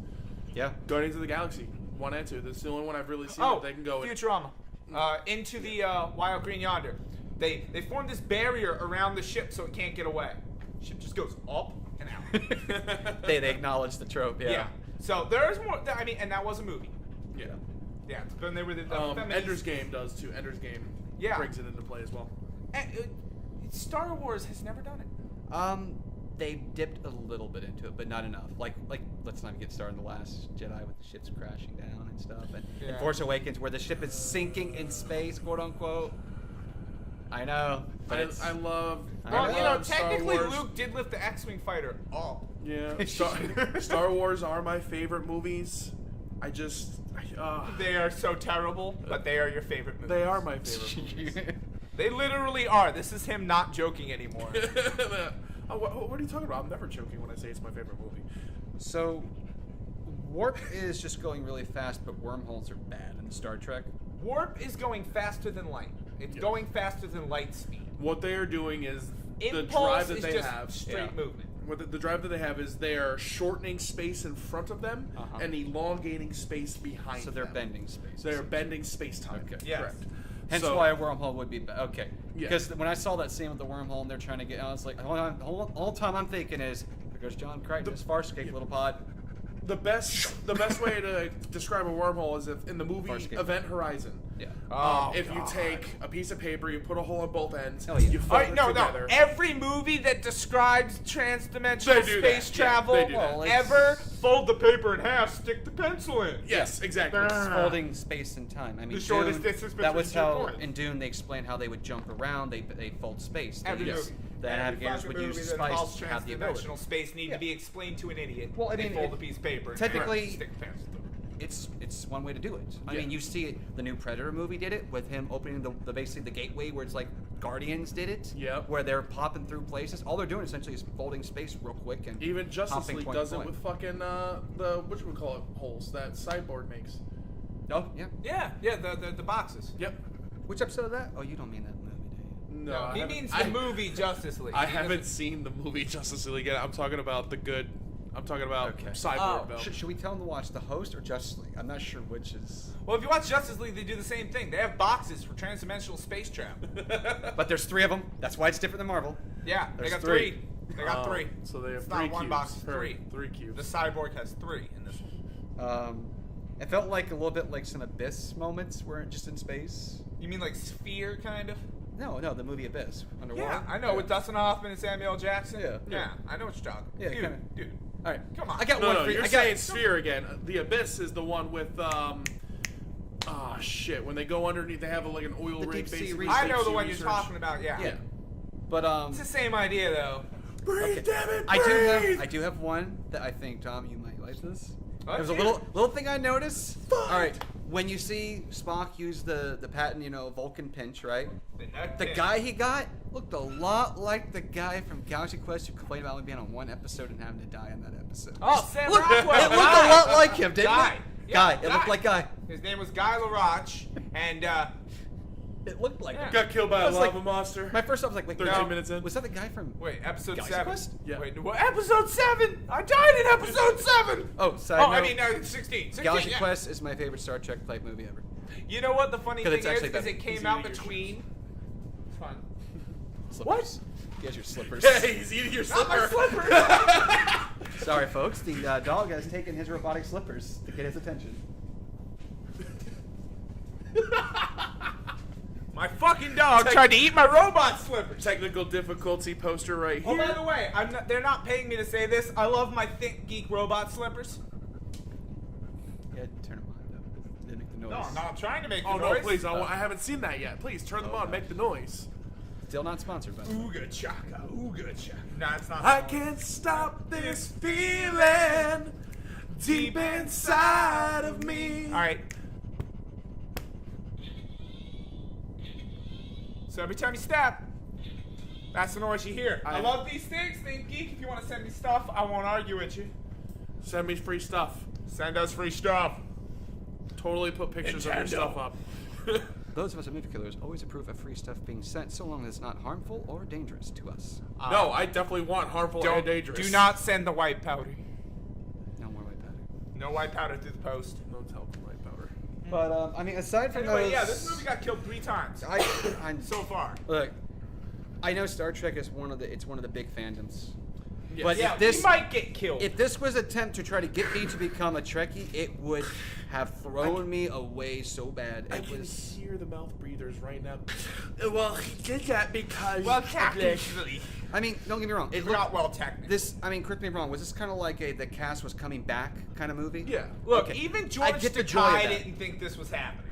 Speaker 3: Yeah.
Speaker 2: Guardians of the Galaxy 1 and 2. That's the only one I've really seen
Speaker 1: Oh,
Speaker 2: that they can go in.
Speaker 1: Futurama. Into the Wild Green Yonder. They formed this barrier around the ship so it can't get away. Ship just goes up and out.
Speaker 3: they acknowledge the trope. Yeah.
Speaker 1: Yeah. So there's more. I mean, and that was a movie.
Speaker 2: Yeah.
Speaker 1: Yeah. Then they were the feminist-
Speaker 2: Ender's Game does too. Ender's Game brings it into play as well.
Speaker 1: Star Wars has never done it.
Speaker 3: They dipped a little bit into it, but not enough. Like let's not get started on the Last Jedi with the ships crashing down and stuff, and
Speaker 1: Yeah.
Speaker 3: Force Awakens where the ship is sinking in space, quote unquote. I know, but
Speaker 2: I love.
Speaker 1: Well, you know,
Speaker 2: Star
Speaker 1: technically
Speaker 2: Wars.
Speaker 1: Luke did lift the X-wing fighter up.
Speaker 2: Yeah. Star Wars are my favorite movies.
Speaker 1: They are so terrible, but they are your favorite movies.
Speaker 2: They are my favorite movies.
Speaker 1: They literally are. This is him not joking anymore.
Speaker 2: What are you talking about? I'm never joking when I say it's my favorite movie.
Speaker 3: So, warp is just going really fast, but wormholes are bad in Star Trek.
Speaker 1: Warp is going faster than light. It's
Speaker 2: Yes.
Speaker 1: going faster than light speed.
Speaker 2: What they are doing is the drive
Speaker 1: Impulse
Speaker 2: that
Speaker 1: is
Speaker 2: they
Speaker 1: just
Speaker 2: have.
Speaker 1: straight movement.
Speaker 2: What the drive that they have is they are shortening space in front of them and elongating space behind
Speaker 3: So
Speaker 2: them.
Speaker 3: they're bending space.
Speaker 2: They're bending space time.
Speaker 3: Okay.
Speaker 1: Yes.
Speaker 2: Correct.
Speaker 3: Hence
Speaker 2: So-
Speaker 3: why a wormhole would be okay.
Speaker 2: Yeah.
Speaker 3: Because when I saw that scene with the wormhole and they're trying to get out, it's like all the time I'm thinking is, there goes John Crichton, his Farscape little pod.
Speaker 2: the best way to describe a wormhole is if in the movie
Speaker 3: Farscape.
Speaker 2: Event Horizon.
Speaker 3: Yeah.
Speaker 2: If you take a piece of paper, you put a hole on both ends,
Speaker 3: Oh, yeah.
Speaker 2: you fold it together.
Speaker 1: Every movie that describes trans-dimensional
Speaker 2: They do
Speaker 1: space
Speaker 2: that. Yeah,
Speaker 1: travel
Speaker 2: they do that.
Speaker 3: Well,
Speaker 1: ever fold the paper in half, stick the pencil in.
Speaker 2: Yes, exactly.
Speaker 3: It's folding space and time. I mean,
Speaker 1: The shortest
Speaker 3: Dune,
Speaker 1: distance
Speaker 3: that was
Speaker 1: between two
Speaker 3: how
Speaker 1: points.
Speaker 3: in Dune they explained how they would jump around. They fold space. They
Speaker 1: Every
Speaker 3: use-
Speaker 1: movie.
Speaker 3: The
Speaker 1: Every
Speaker 3: navigators
Speaker 1: fucking
Speaker 3: would use
Speaker 1: movie
Speaker 3: the
Speaker 1: that involves
Speaker 3: spice to have the ability.
Speaker 1: trans-dimensional space need
Speaker 3: Yeah.
Speaker 1: to be explained to an idiot.
Speaker 3: Well, I
Speaker 1: They
Speaker 3: mean,
Speaker 1: fold a piece of paper. and
Speaker 3: technically-
Speaker 1: stick the pencil through it.
Speaker 3: It's one way to do it. I
Speaker 2: Yeah.
Speaker 3: mean, you see it. The new Predator movie did it with him opening the basically the gateway where it's like Guardians did it.
Speaker 2: Yep.
Speaker 3: Where they're popping through places. All they're doing essentially is folding space real quick and
Speaker 2: Even Justice
Speaker 3: hopping
Speaker 2: League
Speaker 3: point
Speaker 2: does
Speaker 3: to
Speaker 2: it
Speaker 3: point.
Speaker 2: with fucking the whatchamacallit holes that Cyborg makes.
Speaker 3: Oh yeah.
Speaker 1: Yeah, the boxes.
Speaker 2: Yep.
Speaker 3: Which episode of that? Oh, you don't mean that movie, do you?
Speaker 2: No,
Speaker 1: No,
Speaker 2: I
Speaker 1: he
Speaker 2: haven't-
Speaker 1: means
Speaker 2: I-
Speaker 1: the movie Justice League.
Speaker 2: I
Speaker 1: He
Speaker 2: haven't
Speaker 1: doesn't-
Speaker 2: seen the movie Justice League yet. I'm talking about the good. I'm talking about
Speaker 3: Okay.
Speaker 2: Cyborg
Speaker 1: Oh,
Speaker 2: though.
Speaker 3: Should we tell them to watch The Host or Justice League? I'm not sure which is.
Speaker 1: Well, if you watch Justice League, they do the same thing. They have boxes for trans-dimensional space travel.
Speaker 3: But there's 3 of them. That's why it's different than Marvel.
Speaker 1: Yeah, they
Speaker 3: There's
Speaker 1: got
Speaker 3: 3.
Speaker 1: 3. They got 3.
Speaker 2: So they have
Speaker 1: It's
Speaker 2: 3
Speaker 1: not one
Speaker 2: cubes.
Speaker 1: box, it's
Speaker 2: Or
Speaker 1: 3.
Speaker 2: 3 cubes.
Speaker 1: The cyborg has 3 in this one.
Speaker 3: It felt like a little bit like some Abyss moments where just in space.
Speaker 1: You mean like Sphere, kind of?
Speaker 3: No, the movie Abyss. Underwater.
Speaker 1: Yeah, I know, with Dustin Hoffman and Samuel L. Jackson.
Speaker 3: Yeah.
Speaker 1: Yeah, I know what you're talking.
Speaker 3: Yeah,
Speaker 1: dude,
Speaker 3: kinda.
Speaker 1: dude.
Speaker 3: All right,
Speaker 1: Come on.
Speaker 3: I got
Speaker 2: No,
Speaker 3: one
Speaker 2: no,
Speaker 3: for you.
Speaker 2: you're
Speaker 3: I got-
Speaker 2: saying Sphere again. The Abyss is the one with oh shit! When they go underneath, they have like an oil
Speaker 3: The
Speaker 2: rig.
Speaker 3: deep sea
Speaker 2: basically.
Speaker 3: research.
Speaker 1: I know the
Speaker 2: Deep
Speaker 1: one
Speaker 2: sea
Speaker 1: you're
Speaker 2: research.
Speaker 1: talking about, yeah.
Speaker 3: Yeah, but
Speaker 1: It's the same idea, though.
Speaker 2: Breathe, damn it,
Speaker 3: I
Speaker 2: breathe!
Speaker 3: do have one that I think Tom you might like this.
Speaker 1: Let's
Speaker 3: There's a
Speaker 1: hear
Speaker 3: little thing I noticed.
Speaker 2: Fuck.
Speaker 3: All right, when you see Spock use the patent, Vulcan pinch, right? The
Speaker 1: Yeah.
Speaker 3: guy he got looked a lot like the guy from Galaxy Quest who complained about only being on one episode and having to die in that episode.
Speaker 1: Oh, Sam
Speaker 3: Look,
Speaker 1: Rockwell.
Speaker 3: it looked a
Speaker 1: Guy.
Speaker 3: lot like him, didn't
Speaker 1: Guy.
Speaker 3: it?
Speaker 1: Yeah,
Speaker 3: Guy. It looked like Guy.
Speaker 1: His name was Guy Laroche, and
Speaker 3: It looked like
Speaker 1: Yeah.
Speaker 3: him.
Speaker 2: Got killed by
Speaker 3: I
Speaker 2: a
Speaker 3: was
Speaker 2: lava
Speaker 3: like-
Speaker 2: monster.
Speaker 3: My first thought was like, wait,
Speaker 2: 13
Speaker 3: no,
Speaker 2: minutes in.
Speaker 3: was that the guy from?
Speaker 1: wait, episode
Speaker 3: Galaxy
Speaker 1: 7.
Speaker 3: Quest?
Speaker 2: Yeah.
Speaker 1: Wait, what? Episode 7. I died in episode 7.
Speaker 3: Oh, side
Speaker 1: Oh,
Speaker 3: note,
Speaker 1: I mean, 16. 16
Speaker 3: Galaxy
Speaker 1: yeah.
Speaker 3: Quest is my favorite Star Trek type movie ever.
Speaker 1: You know what the funny
Speaker 3: 'Cause
Speaker 1: thing
Speaker 3: it's
Speaker 1: is?
Speaker 3: actually
Speaker 1: Is
Speaker 3: better.
Speaker 1: it came
Speaker 2: He's
Speaker 1: out
Speaker 2: eating your
Speaker 1: between. It's fun.
Speaker 3: Slippers. He has your slippers.
Speaker 2: Yeah, he's eating your
Speaker 1: Not my
Speaker 2: slipper.
Speaker 1: slippers.
Speaker 3: Sorry, folks. The dog has taken his robotic slippers to get his attention.
Speaker 1: My fucking dog tried to eat my robot slippers.
Speaker 2: Technical difficulty poster right
Speaker 1: Oh,
Speaker 2: here.
Speaker 1: by the way, they're not paying me to say this. I love my Think Geek robot slippers.
Speaker 3: Yeah, turn them on though. They make the noise.
Speaker 1: No, I'm not trying to make the
Speaker 2: Oh no,
Speaker 1: noise.
Speaker 2: please! I haven't seen that yet. Please turn them
Speaker 3: Oh,
Speaker 2: on.
Speaker 3: gosh.
Speaker 2: Make the noise.
Speaker 3: Still not sponsored by.
Speaker 1: Ooga chaka, ooga chaka. Nah, it's not.
Speaker 2: I can't stop this feeling deep inside of me.
Speaker 1: All right. So every time you step, that's the noise you hear. I love these things. Think Geek. If you want to send me stuff, I won't argue with you.
Speaker 2: Send me free stuff.
Speaker 1: Send us free stuff.
Speaker 2: Totally put pictures of your
Speaker 1: Nintendo.
Speaker 2: stuff up.
Speaker 3: Those of us at movie killers always approve of free stuff being sent, so long as it's not harmful or dangerous to us.
Speaker 2: No, I definitely want harmful and dangerous.
Speaker 1: Do not send the white powder.
Speaker 3: No more white powder.
Speaker 1: No white powder through the post.
Speaker 2: No helpful white powder.
Speaker 3: But I mean, aside from
Speaker 1: Anyway,
Speaker 3: those,
Speaker 1: yeah, this movie got killed 3 times
Speaker 3: I'm
Speaker 1: so far.
Speaker 3: look. I know Star Trek is one of the big fandoms.
Speaker 2: Yes.
Speaker 3: But
Speaker 1: Yeah,
Speaker 3: if this
Speaker 1: we might get killed.
Speaker 3: if this was an attempt to try to get me to become a Trekkie, it would have thrown me away so bad.
Speaker 2: I
Speaker 3: It
Speaker 2: can
Speaker 3: was.
Speaker 2: hear the mouth breathers right now. Well, he did that because.
Speaker 1: well, technically,
Speaker 3: I mean, don't get me wrong.
Speaker 1: it's
Speaker 3: looked-
Speaker 1: not well technically.
Speaker 3: This, I mean, correct me if I'm wrong. Was this kind of like the cast was coming back kind of movie?
Speaker 2: Yeah.
Speaker 1: Look,
Speaker 3: Okay.
Speaker 1: even
Speaker 3: I
Speaker 1: George
Speaker 3: get the joy of
Speaker 1: Takei
Speaker 3: that.
Speaker 1: didn't think this was happening.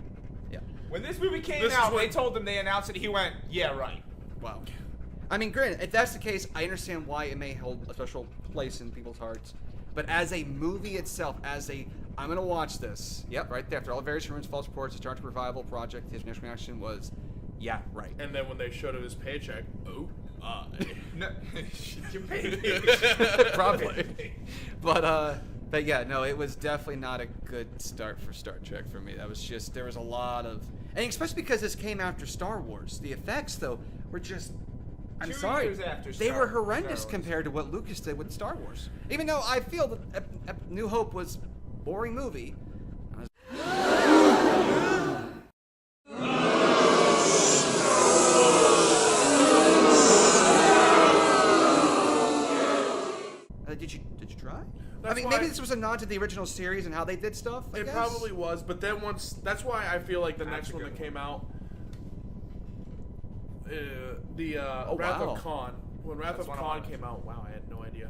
Speaker 3: Yeah.
Speaker 1: When this movie came
Speaker 2: This is
Speaker 1: out,
Speaker 2: when-
Speaker 1: they told him they announced it. He went, "Yeah, right."
Speaker 3: Wow. I mean, granted, if that's the case, I understand why it may hold a special place in people's hearts. But as a movie itself, I'm gonna watch this. Yep, right there. After all the various rumors, false reports, the Star Trek revival project, his initial reaction was, yeah, right.
Speaker 2: And then when they showed him his paycheck, oh,
Speaker 1: No, you paid me.
Speaker 3: Probably. But yeah, no, it was definitely not a good start for Star Trek for me. That was just, there was a lot of, and especially because this came after Star Wars. The effects, though, were just, I'm
Speaker 1: 2
Speaker 3: sorry,
Speaker 1: years after
Speaker 3: they
Speaker 1: Star-
Speaker 3: were horrendous
Speaker 1: Star Wars.
Speaker 3: compared to what Lucas did with Star Wars. Even though I feel that New Hope was a boring movie. Did you try? I mean, maybe this was a nod to the original series and how they did stuff. I
Speaker 2: It
Speaker 3: guess.
Speaker 2: probably was, but then that's why I feel like the
Speaker 1: That's
Speaker 2: next
Speaker 1: a
Speaker 2: one
Speaker 1: good
Speaker 2: that came out,
Speaker 3: Oh,
Speaker 2: Wrath
Speaker 3: wow.
Speaker 2: of Khan. When Wrath
Speaker 1: That's
Speaker 2: of
Speaker 1: one of
Speaker 2: Khan
Speaker 1: mine.
Speaker 2: came out, wow, I had no idea.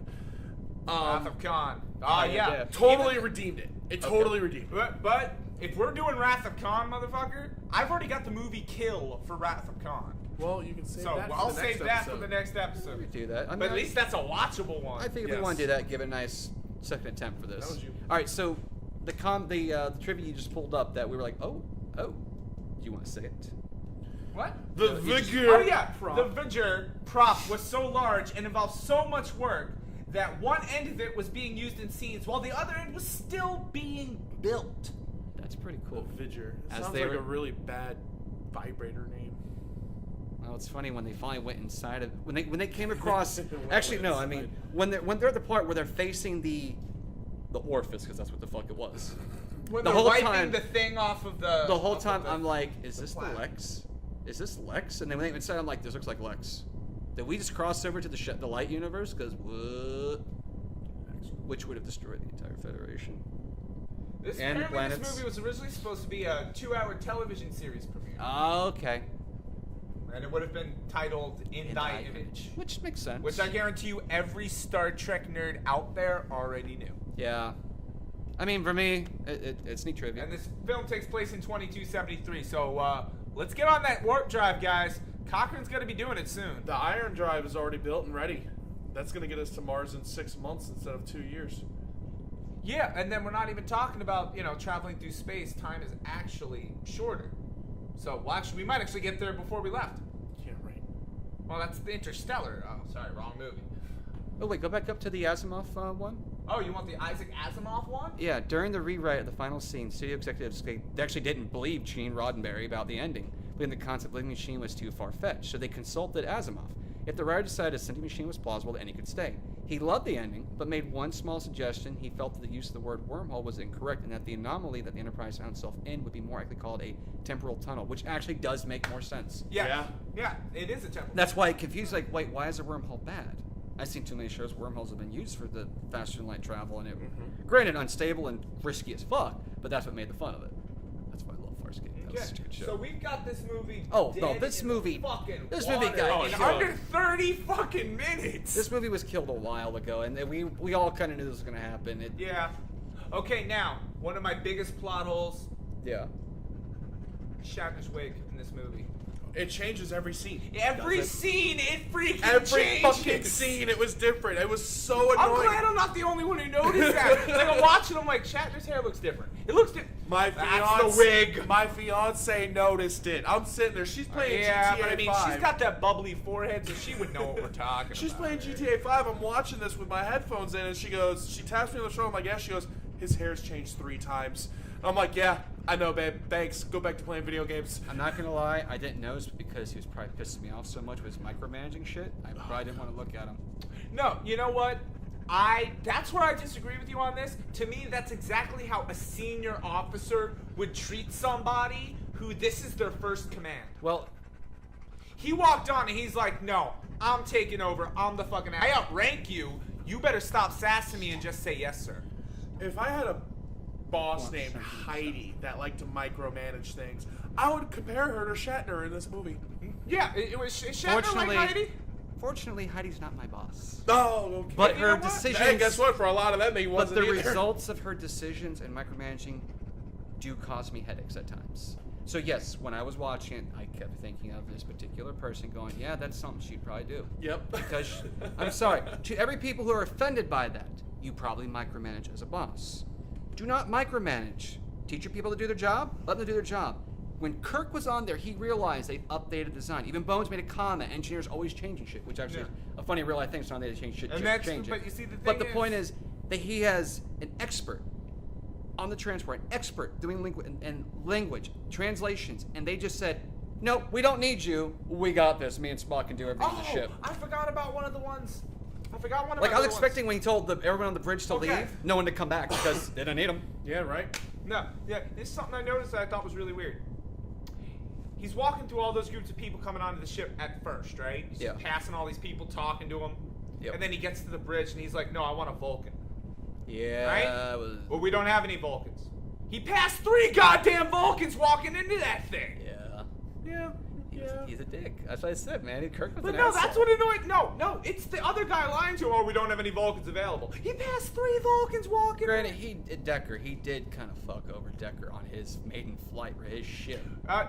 Speaker 1: Wrath of Khan. Oh,
Speaker 3: yeah.
Speaker 1: yeah.
Speaker 2: Totally
Speaker 1: Even-
Speaker 2: redeemed it. It totally redeemed it.
Speaker 1: But if we're doing Wrath of Khan, motherfucker, I've already got the movie Kill for Wrath of Khan.
Speaker 2: Well, you can save
Speaker 1: So
Speaker 2: that.
Speaker 1: I'll
Speaker 2: for the next
Speaker 1: save that
Speaker 2: episode.
Speaker 1: for the next
Speaker 3: We
Speaker 1: episode.
Speaker 3: do that. I mean,
Speaker 1: But at least that's a watchable one.
Speaker 3: I think if we
Speaker 2: Yes.
Speaker 3: want to do that, give it a nice second attempt for this.
Speaker 2: That was you.
Speaker 3: All right, so the trivia you just pulled up that we were like, oh, do you want to say it?
Speaker 1: What?
Speaker 2: The
Speaker 3: You just-
Speaker 2: vigor.
Speaker 1: Oh yeah,
Speaker 2: prop.
Speaker 1: the Vigor prop was so large and involved so much work that one end of it was being used in scenes while the other end was still being built.
Speaker 3: That's pretty
Speaker 2: The
Speaker 3: cool.
Speaker 2: Vigor.
Speaker 3: As
Speaker 2: Sounds
Speaker 3: they
Speaker 2: like
Speaker 3: were-
Speaker 2: a really bad vibrator name.
Speaker 3: Well, it's funny when they finally went inside of when they came across.
Speaker 2: Went
Speaker 3: Actually, no, I
Speaker 2: inside.
Speaker 3: mean when they're at the part where they're facing the orifice, because that's what the fuck it was.
Speaker 1: When
Speaker 3: The
Speaker 1: they're
Speaker 3: whole
Speaker 1: wiping
Speaker 3: time-
Speaker 1: the thing off of the.
Speaker 3: The whole
Speaker 1: off of
Speaker 3: time
Speaker 1: the-
Speaker 3: I'm like, is this the
Speaker 1: plaque.
Speaker 3: Lex? Is this Lex? And then when they went inside, I'm like, this looks like Lex. Did we just cross over to the light universe? Because what? Which would have destroyed the entire Federation.
Speaker 1: This,
Speaker 3: and
Speaker 1: apparently
Speaker 3: planets.
Speaker 1: this movie was originally supposed to be a 2-hour television series premiere.
Speaker 3: Okay.
Speaker 1: And it would have been titled In Thy Image.
Speaker 3: Which makes sense.
Speaker 1: Which I guarantee you every Star Trek nerd out there already knew.
Speaker 3: Yeah. I mean, for me, it's neat trivia.
Speaker 1: And this film takes place in 2273, so let's get on that warp drive, guys. Cochrane's going to be doing it soon.
Speaker 2: The Iron Drive is already built and ready. That's going to get us to Mars in 6 months instead of 2 years.
Speaker 1: Yeah, and then we're not even talking about, traveling through space. Time is actually shorter. So we might actually get there before we left.
Speaker 2: Yeah, right.
Speaker 1: Well, that's the Interstellar. Oh, sorry, wrong movie.
Speaker 3: Oh, wait, go back up to the Asimov one.
Speaker 1: Oh, you want the Isaac Asimov one?
Speaker 3: Yeah, during the rewrite of the final scene, studio executives they actually didn't believe Gene Roddenberry about the ending, believing the concept of the living machine was too far-fetched, so they consulted Asimov. If the writer decided a sentient machine was plausible, the ending could stay. He loved the ending, but made one small suggestion. He felt that the use of the word wormhole was incorrect, and that the anomaly that the Enterprise found itself in would be more likely called a temporal tunnel, which actually does make more sense.
Speaker 1: Yeah, it is a temple.
Speaker 3: That's why it confused, like, wait, why is a wormhole bad? I've seen too many shows where wormholes have been used for the faster than light travel, and it, granted, unstable and risky as fuck, but that's what made the fun of it. That's why I love Farscape. That was such a good show.
Speaker 1: So we've got this movie.
Speaker 3: Oh, no,
Speaker 1: dead
Speaker 3: this
Speaker 1: in
Speaker 3: movie-
Speaker 1: the fucking
Speaker 3: this movie
Speaker 1: water
Speaker 3: got
Speaker 1: in
Speaker 3: killed.
Speaker 1: under 30 fucking minutes.
Speaker 3: This movie was killed a while ago, and we all kind of knew this was going to happen.
Speaker 1: Yeah. Okay, now one of my biggest plot holes:
Speaker 3: Yeah.
Speaker 1: Shatner's wig in this movie.
Speaker 2: It changes every scene.
Speaker 1: Every
Speaker 3: Does it?
Speaker 1: scene, it freaking
Speaker 2: Every
Speaker 1: changes.
Speaker 2: fucking scene, it was different. It was so
Speaker 1: I'm
Speaker 2: annoying.
Speaker 1: glad I'm not the only one who noticed that. Like I'm watching, I'm like, Shatner's hair looks different. It looks different.
Speaker 2: My
Speaker 1: That's
Speaker 2: fiance,
Speaker 1: the wig.
Speaker 2: My fiance noticed it. I'm sitting there. She's playing
Speaker 1: Yeah,
Speaker 2: GTA
Speaker 1: but I mean,
Speaker 2: 5.
Speaker 1: she's got that bubbly forehead, so she would know what we're talking
Speaker 2: She's
Speaker 1: about.
Speaker 2: playing GTA 5. I'm watching this with my headphones in, and she taps me on the shoulder. I'm like, yeah. She goes, his hair's changed 3 times. I'm like, yeah, I know, babe. Thanks. Go back to playing video games.
Speaker 3: I'm not going to lie, I didn't notice because he was probably pissing me off so much with his micromanaging shit. I probably didn't want to look at him.
Speaker 1: No, you know what? That's where I disagree with you on this. To me, that's exactly how a senior officer would treat somebody who this is their first command.
Speaker 3: Well,
Speaker 1: He walked on and he's like, no, I'm taking over. I'm the fucking... I outrank you. You better stop sassing me and just say yes, sir.
Speaker 2: If I had a boss named Heidi that liked to micromanage things, I would compare her to Shatner in this movie.
Speaker 1: Yeah, it was Shatner like Heidi?
Speaker 3: fortunately, Heidi's not my boss.
Speaker 2: Oh, okay.
Speaker 3: But
Speaker 1: you
Speaker 3: her
Speaker 1: know what?
Speaker 3: decisions...
Speaker 2: Hey, guess what? For a lot of them, he
Speaker 3: But
Speaker 2: wasn't
Speaker 3: the
Speaker 2: either.
Speaker 3: results of her decisions and micromanaging do cause me headaches at times. So yes, when I was watching it, I kept thinking of this particular person going, yeah, that's something she'd probably do.
Speaker 2: Yep.
Speaker 3: Because, I'm sorry, to every people who are offended by that, you probably micromanage as a boss. Do not micromanage. Teach your people to do their job, let them do their job. When Kirk was on there, he realized they updated design. Even Bones made a comment, engineers always changing shit, which actually is a funny real life thing, so now they change shit,
Speaker 1: And
Speaker 3: change it.
Speaker 1: but you see, the thing
Speaker 3: But the
Speaker 1: is-
Speaker 3: point is that he has an expert on the transport, an expert doing language, translations, and they just said, no, we don't need you. We got this. Me and Spock can do everything on the ship.
Speaker 1: I forgot about one of the ones. I forgot one of
Speaker 3: Like,
Speaker 1: my
Speaker 3: I was
Speaker 1: other
Speaker 3: expecting when he told everyone on the bridge to
Speaker 1: Okay.
Speaker 3: leave, no one to come back because they didn't need him.
Speaker 2: Yeah, right.
Speaker 1: ones. No, yeah, it's something I noticed that I thought was really weird. He's walking through all those groups of people coming onto the ship at first, right? He's
Speaker 3: Yeah.
Speaker 1: passing all these people, talking to him.
Speaker 3: Yep.
Speaker 1: And then he gets to the bridge and he's like, no, I want a Vulcan.
Speaker 3: Yeah.
Speaker 1: Right?
Speaker 3: It was,
Speaker 1: Well, we don't have any Vulcans. He passed 3 goddamn Vulcans walking into that thing.
Speaker 3: yeah.
Speaker 2: Yeah.
Speaker 3: He's a dick. That's what I said, man. Kirk was
Speaker 1: But
Speaker 3: an
Speaker 1: no,
Speaker 3: asshole.
Speaker 1: that's what annoyed. No, it's the other guy lying to him. Oh, we don't have any Vulcans available. He passed 3 Vulcans walking.
Speaker 3: Granted, Decker, he did kind of fuck over Decker on his maiden flight for his ship.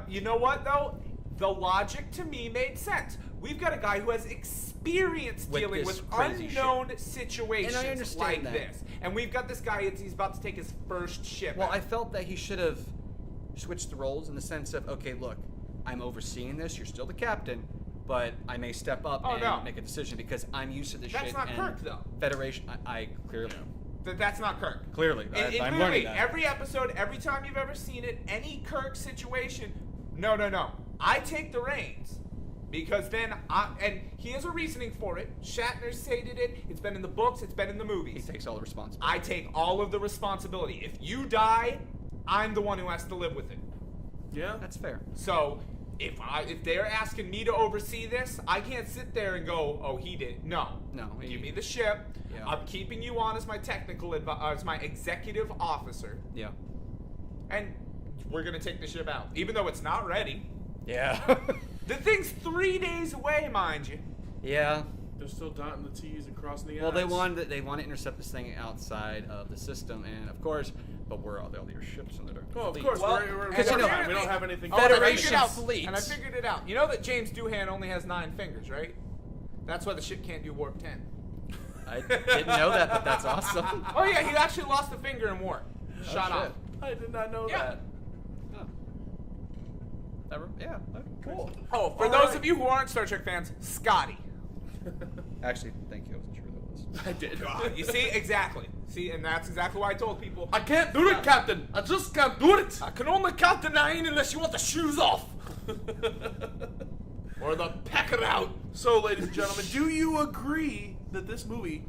Speaker 1: You know what though? The logic to me made sense. We've got a guy who has experience
Speaker 3: With
Speaker 1: dealing
Speaker 3: this
Speaker 1: with
Speaker 3: crazy
Speaker 1: unknown situations
Speaker 3: And I understand
Speaker 1: like
Speaker 3: that.
Speaker 1: this, and we've got this guy. He's about to take his first ship.
Speaker 3: Well,
Speaker 1: out.
Speaker 3: I felt that he should have switched the roles in the sense of, okay, look, I'm overseeing this. You're still the captain, but I may step up and make a decision because I'm used to this shit.
Speaker 1: That's not
Speaker 3: and
Speaker 1: Kirk, though.
Speaker 3: Federation, I clearly.
Speaker 1: That's not Kirk.
Speaker 3: Clearly,
Speaker 1: In
Speaker 3: I'm
Speaker 1: literally
Speaker 3: learning that.
Speaker 1: every episode, every time you've ever seen it, any Kirk situation, no. I take the reins. Because then, and he has a reasoning for it. Shatner stated it. It's been in the books. It's been in the movies.
Speaker 3: He takes all the responsibility.
Speaker 1: I take all of the responsibility. If you die, I'm the one who has to live with it.
Speaker 2: Yeah.
Speaker 3: That's fair.
Speaker 1: So if they're asking me to oversee this, I can't sit there and go, "Oh, he did." No. Give me the ship.
Speaker 3: Yeah.
Speaker 1: I'm keeping you on as my as my executive officer,
Speaker 3: Yeah.
Speaker 1: and we're gonna take the ship out, even though it's not ready.
Speaker 3: Yeah.
Speaker 1: The thing's 3 days away, mind you.
Speaker 3: yeah.
Speaker 2: They're still dotting the T's and crossing the I's.
Speaker 3: Well, they want to intercept this thing outside of the system, and of course, but where are all your ships in there?
Speaker 2: Oh, of course.
Speaker 1: Well,
Speaker 2: we're
Speaker 3: because, you know,
Speaker 2: we don't have anything.
Speaker 1: And I figured
Speaker 3: Federation
Speaker 1: it out.
Speaker 3: fleets.
Speaker 1: And I figured it out. You know that James Doohan only has 9 fingers, right? That's why the ship can't do warp 10.
Speaker 3: I didn't know that, but that's awesome.
Speaker 1: Oh yeah, he actually lost a finger in warp. Shot
Speaker 3: shit.
Speaker 1: off.
Speaker 2: I did not know
Speaker 1: Yeah.
Speaker 2: that.
Speaker 3: Yeah. Cool.
Speaker 1: Oh, for
Speaker 2: All
Speaker 1: those
Speaker 2: right.
Speaker 1: of you who aren't Star Trek fans, Scotty.
Speaker 3: Actually, thank you. I wasn't sure who that was.
Speaker 2: I did.
Speaker 1: You see, exactly. See, and that's exactly why I told people.
Speaker 2: I can't do it, Captain. I just can't do it.
Speaker 1: I can only count to 9 unless you want the shoes off. Or the pecker out.
Speaker 2: So, ladies and gentlemen, do you agree that this movie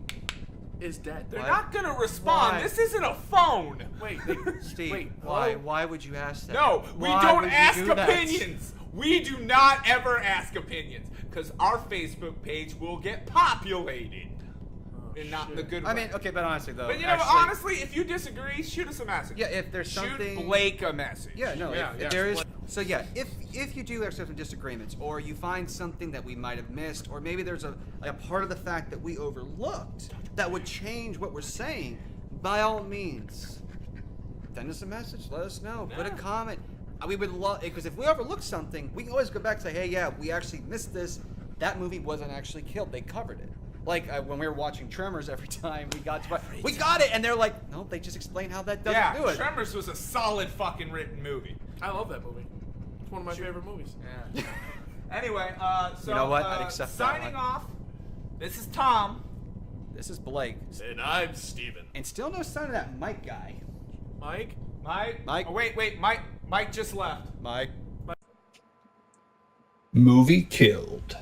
Speaker 2: is dead?
Speaker 1: They're
Speaker 3: Why?
Speaker 1: not gonna respond.
Speaker 3: Why?
Speaker 1: This isn't a phone.
Speaker 2: Wait,
Speaker 3: Steve,
Speaker 2: wait.
Speaker 3: why?
Speaker 2: hello?
Speaker 3: Why would you ask that?
Speaker 1: No, we
Speaker 3: Why
Speaker 1: don't
Speaker 3: would you
Speaker 1: ask
Speaker 3: do that?
Speaker 1: opinions. We do not ever ask opinions because our Facebook page will get populated, and not in the good way.
Speaker 3: I mean, okay, but honestly though,
Speaker 1: but you know,
Speaker 3: actually,
Speaker 1: honestly, if you disagree, shoot us a message.
Speaker 3: yeah, if there's
Speaker 1: Shoot
Speaker 3: something,
Speaker 1: Blake a message.
Speaker 3: yeah, no,
Speaker 2: Yeah,
Speaker 3: if
Speaker 2: yeah.
Speaker 3: there is, so yeah, if you do have some disagreements, or you find something that we might have missed, or maybe there's a part of the fact that we overlooked that would change what we're saying, by all means, send us a message, let us know, put a
Speaker 1: Yeah.
Speaker 3: comment. We would love, because if we overlook something, we can always go back and say, hey, yeah, we actually missed this. That movie wasn't actually killed. They covered it. Like when we were watching Tremors, every time we got to, we got it, and they're like, no, they just explain how that doesn't do it.
Speaker 1: Tremors was a solid fucking written movie.
Speaker 2: I love that movie. It's one of my favorite movies.
Speaker 1: Yeah. Anyway, so
Speaker 3: You know what? I'd accept that
Speaker 1: signing
Speaker 3: one.
Speaker 1: off. This is Tom.
Speaker 3: This is Blake,
Speaker 2: And I'm Steven.
Speaker 3: and still no sign of that Mike guy.
Speaker 2: Mike?
Speaker 1: Mike. Oh, wait. Mike just left.
Speaker 3: Mike.
Speaker 4: Movie killed.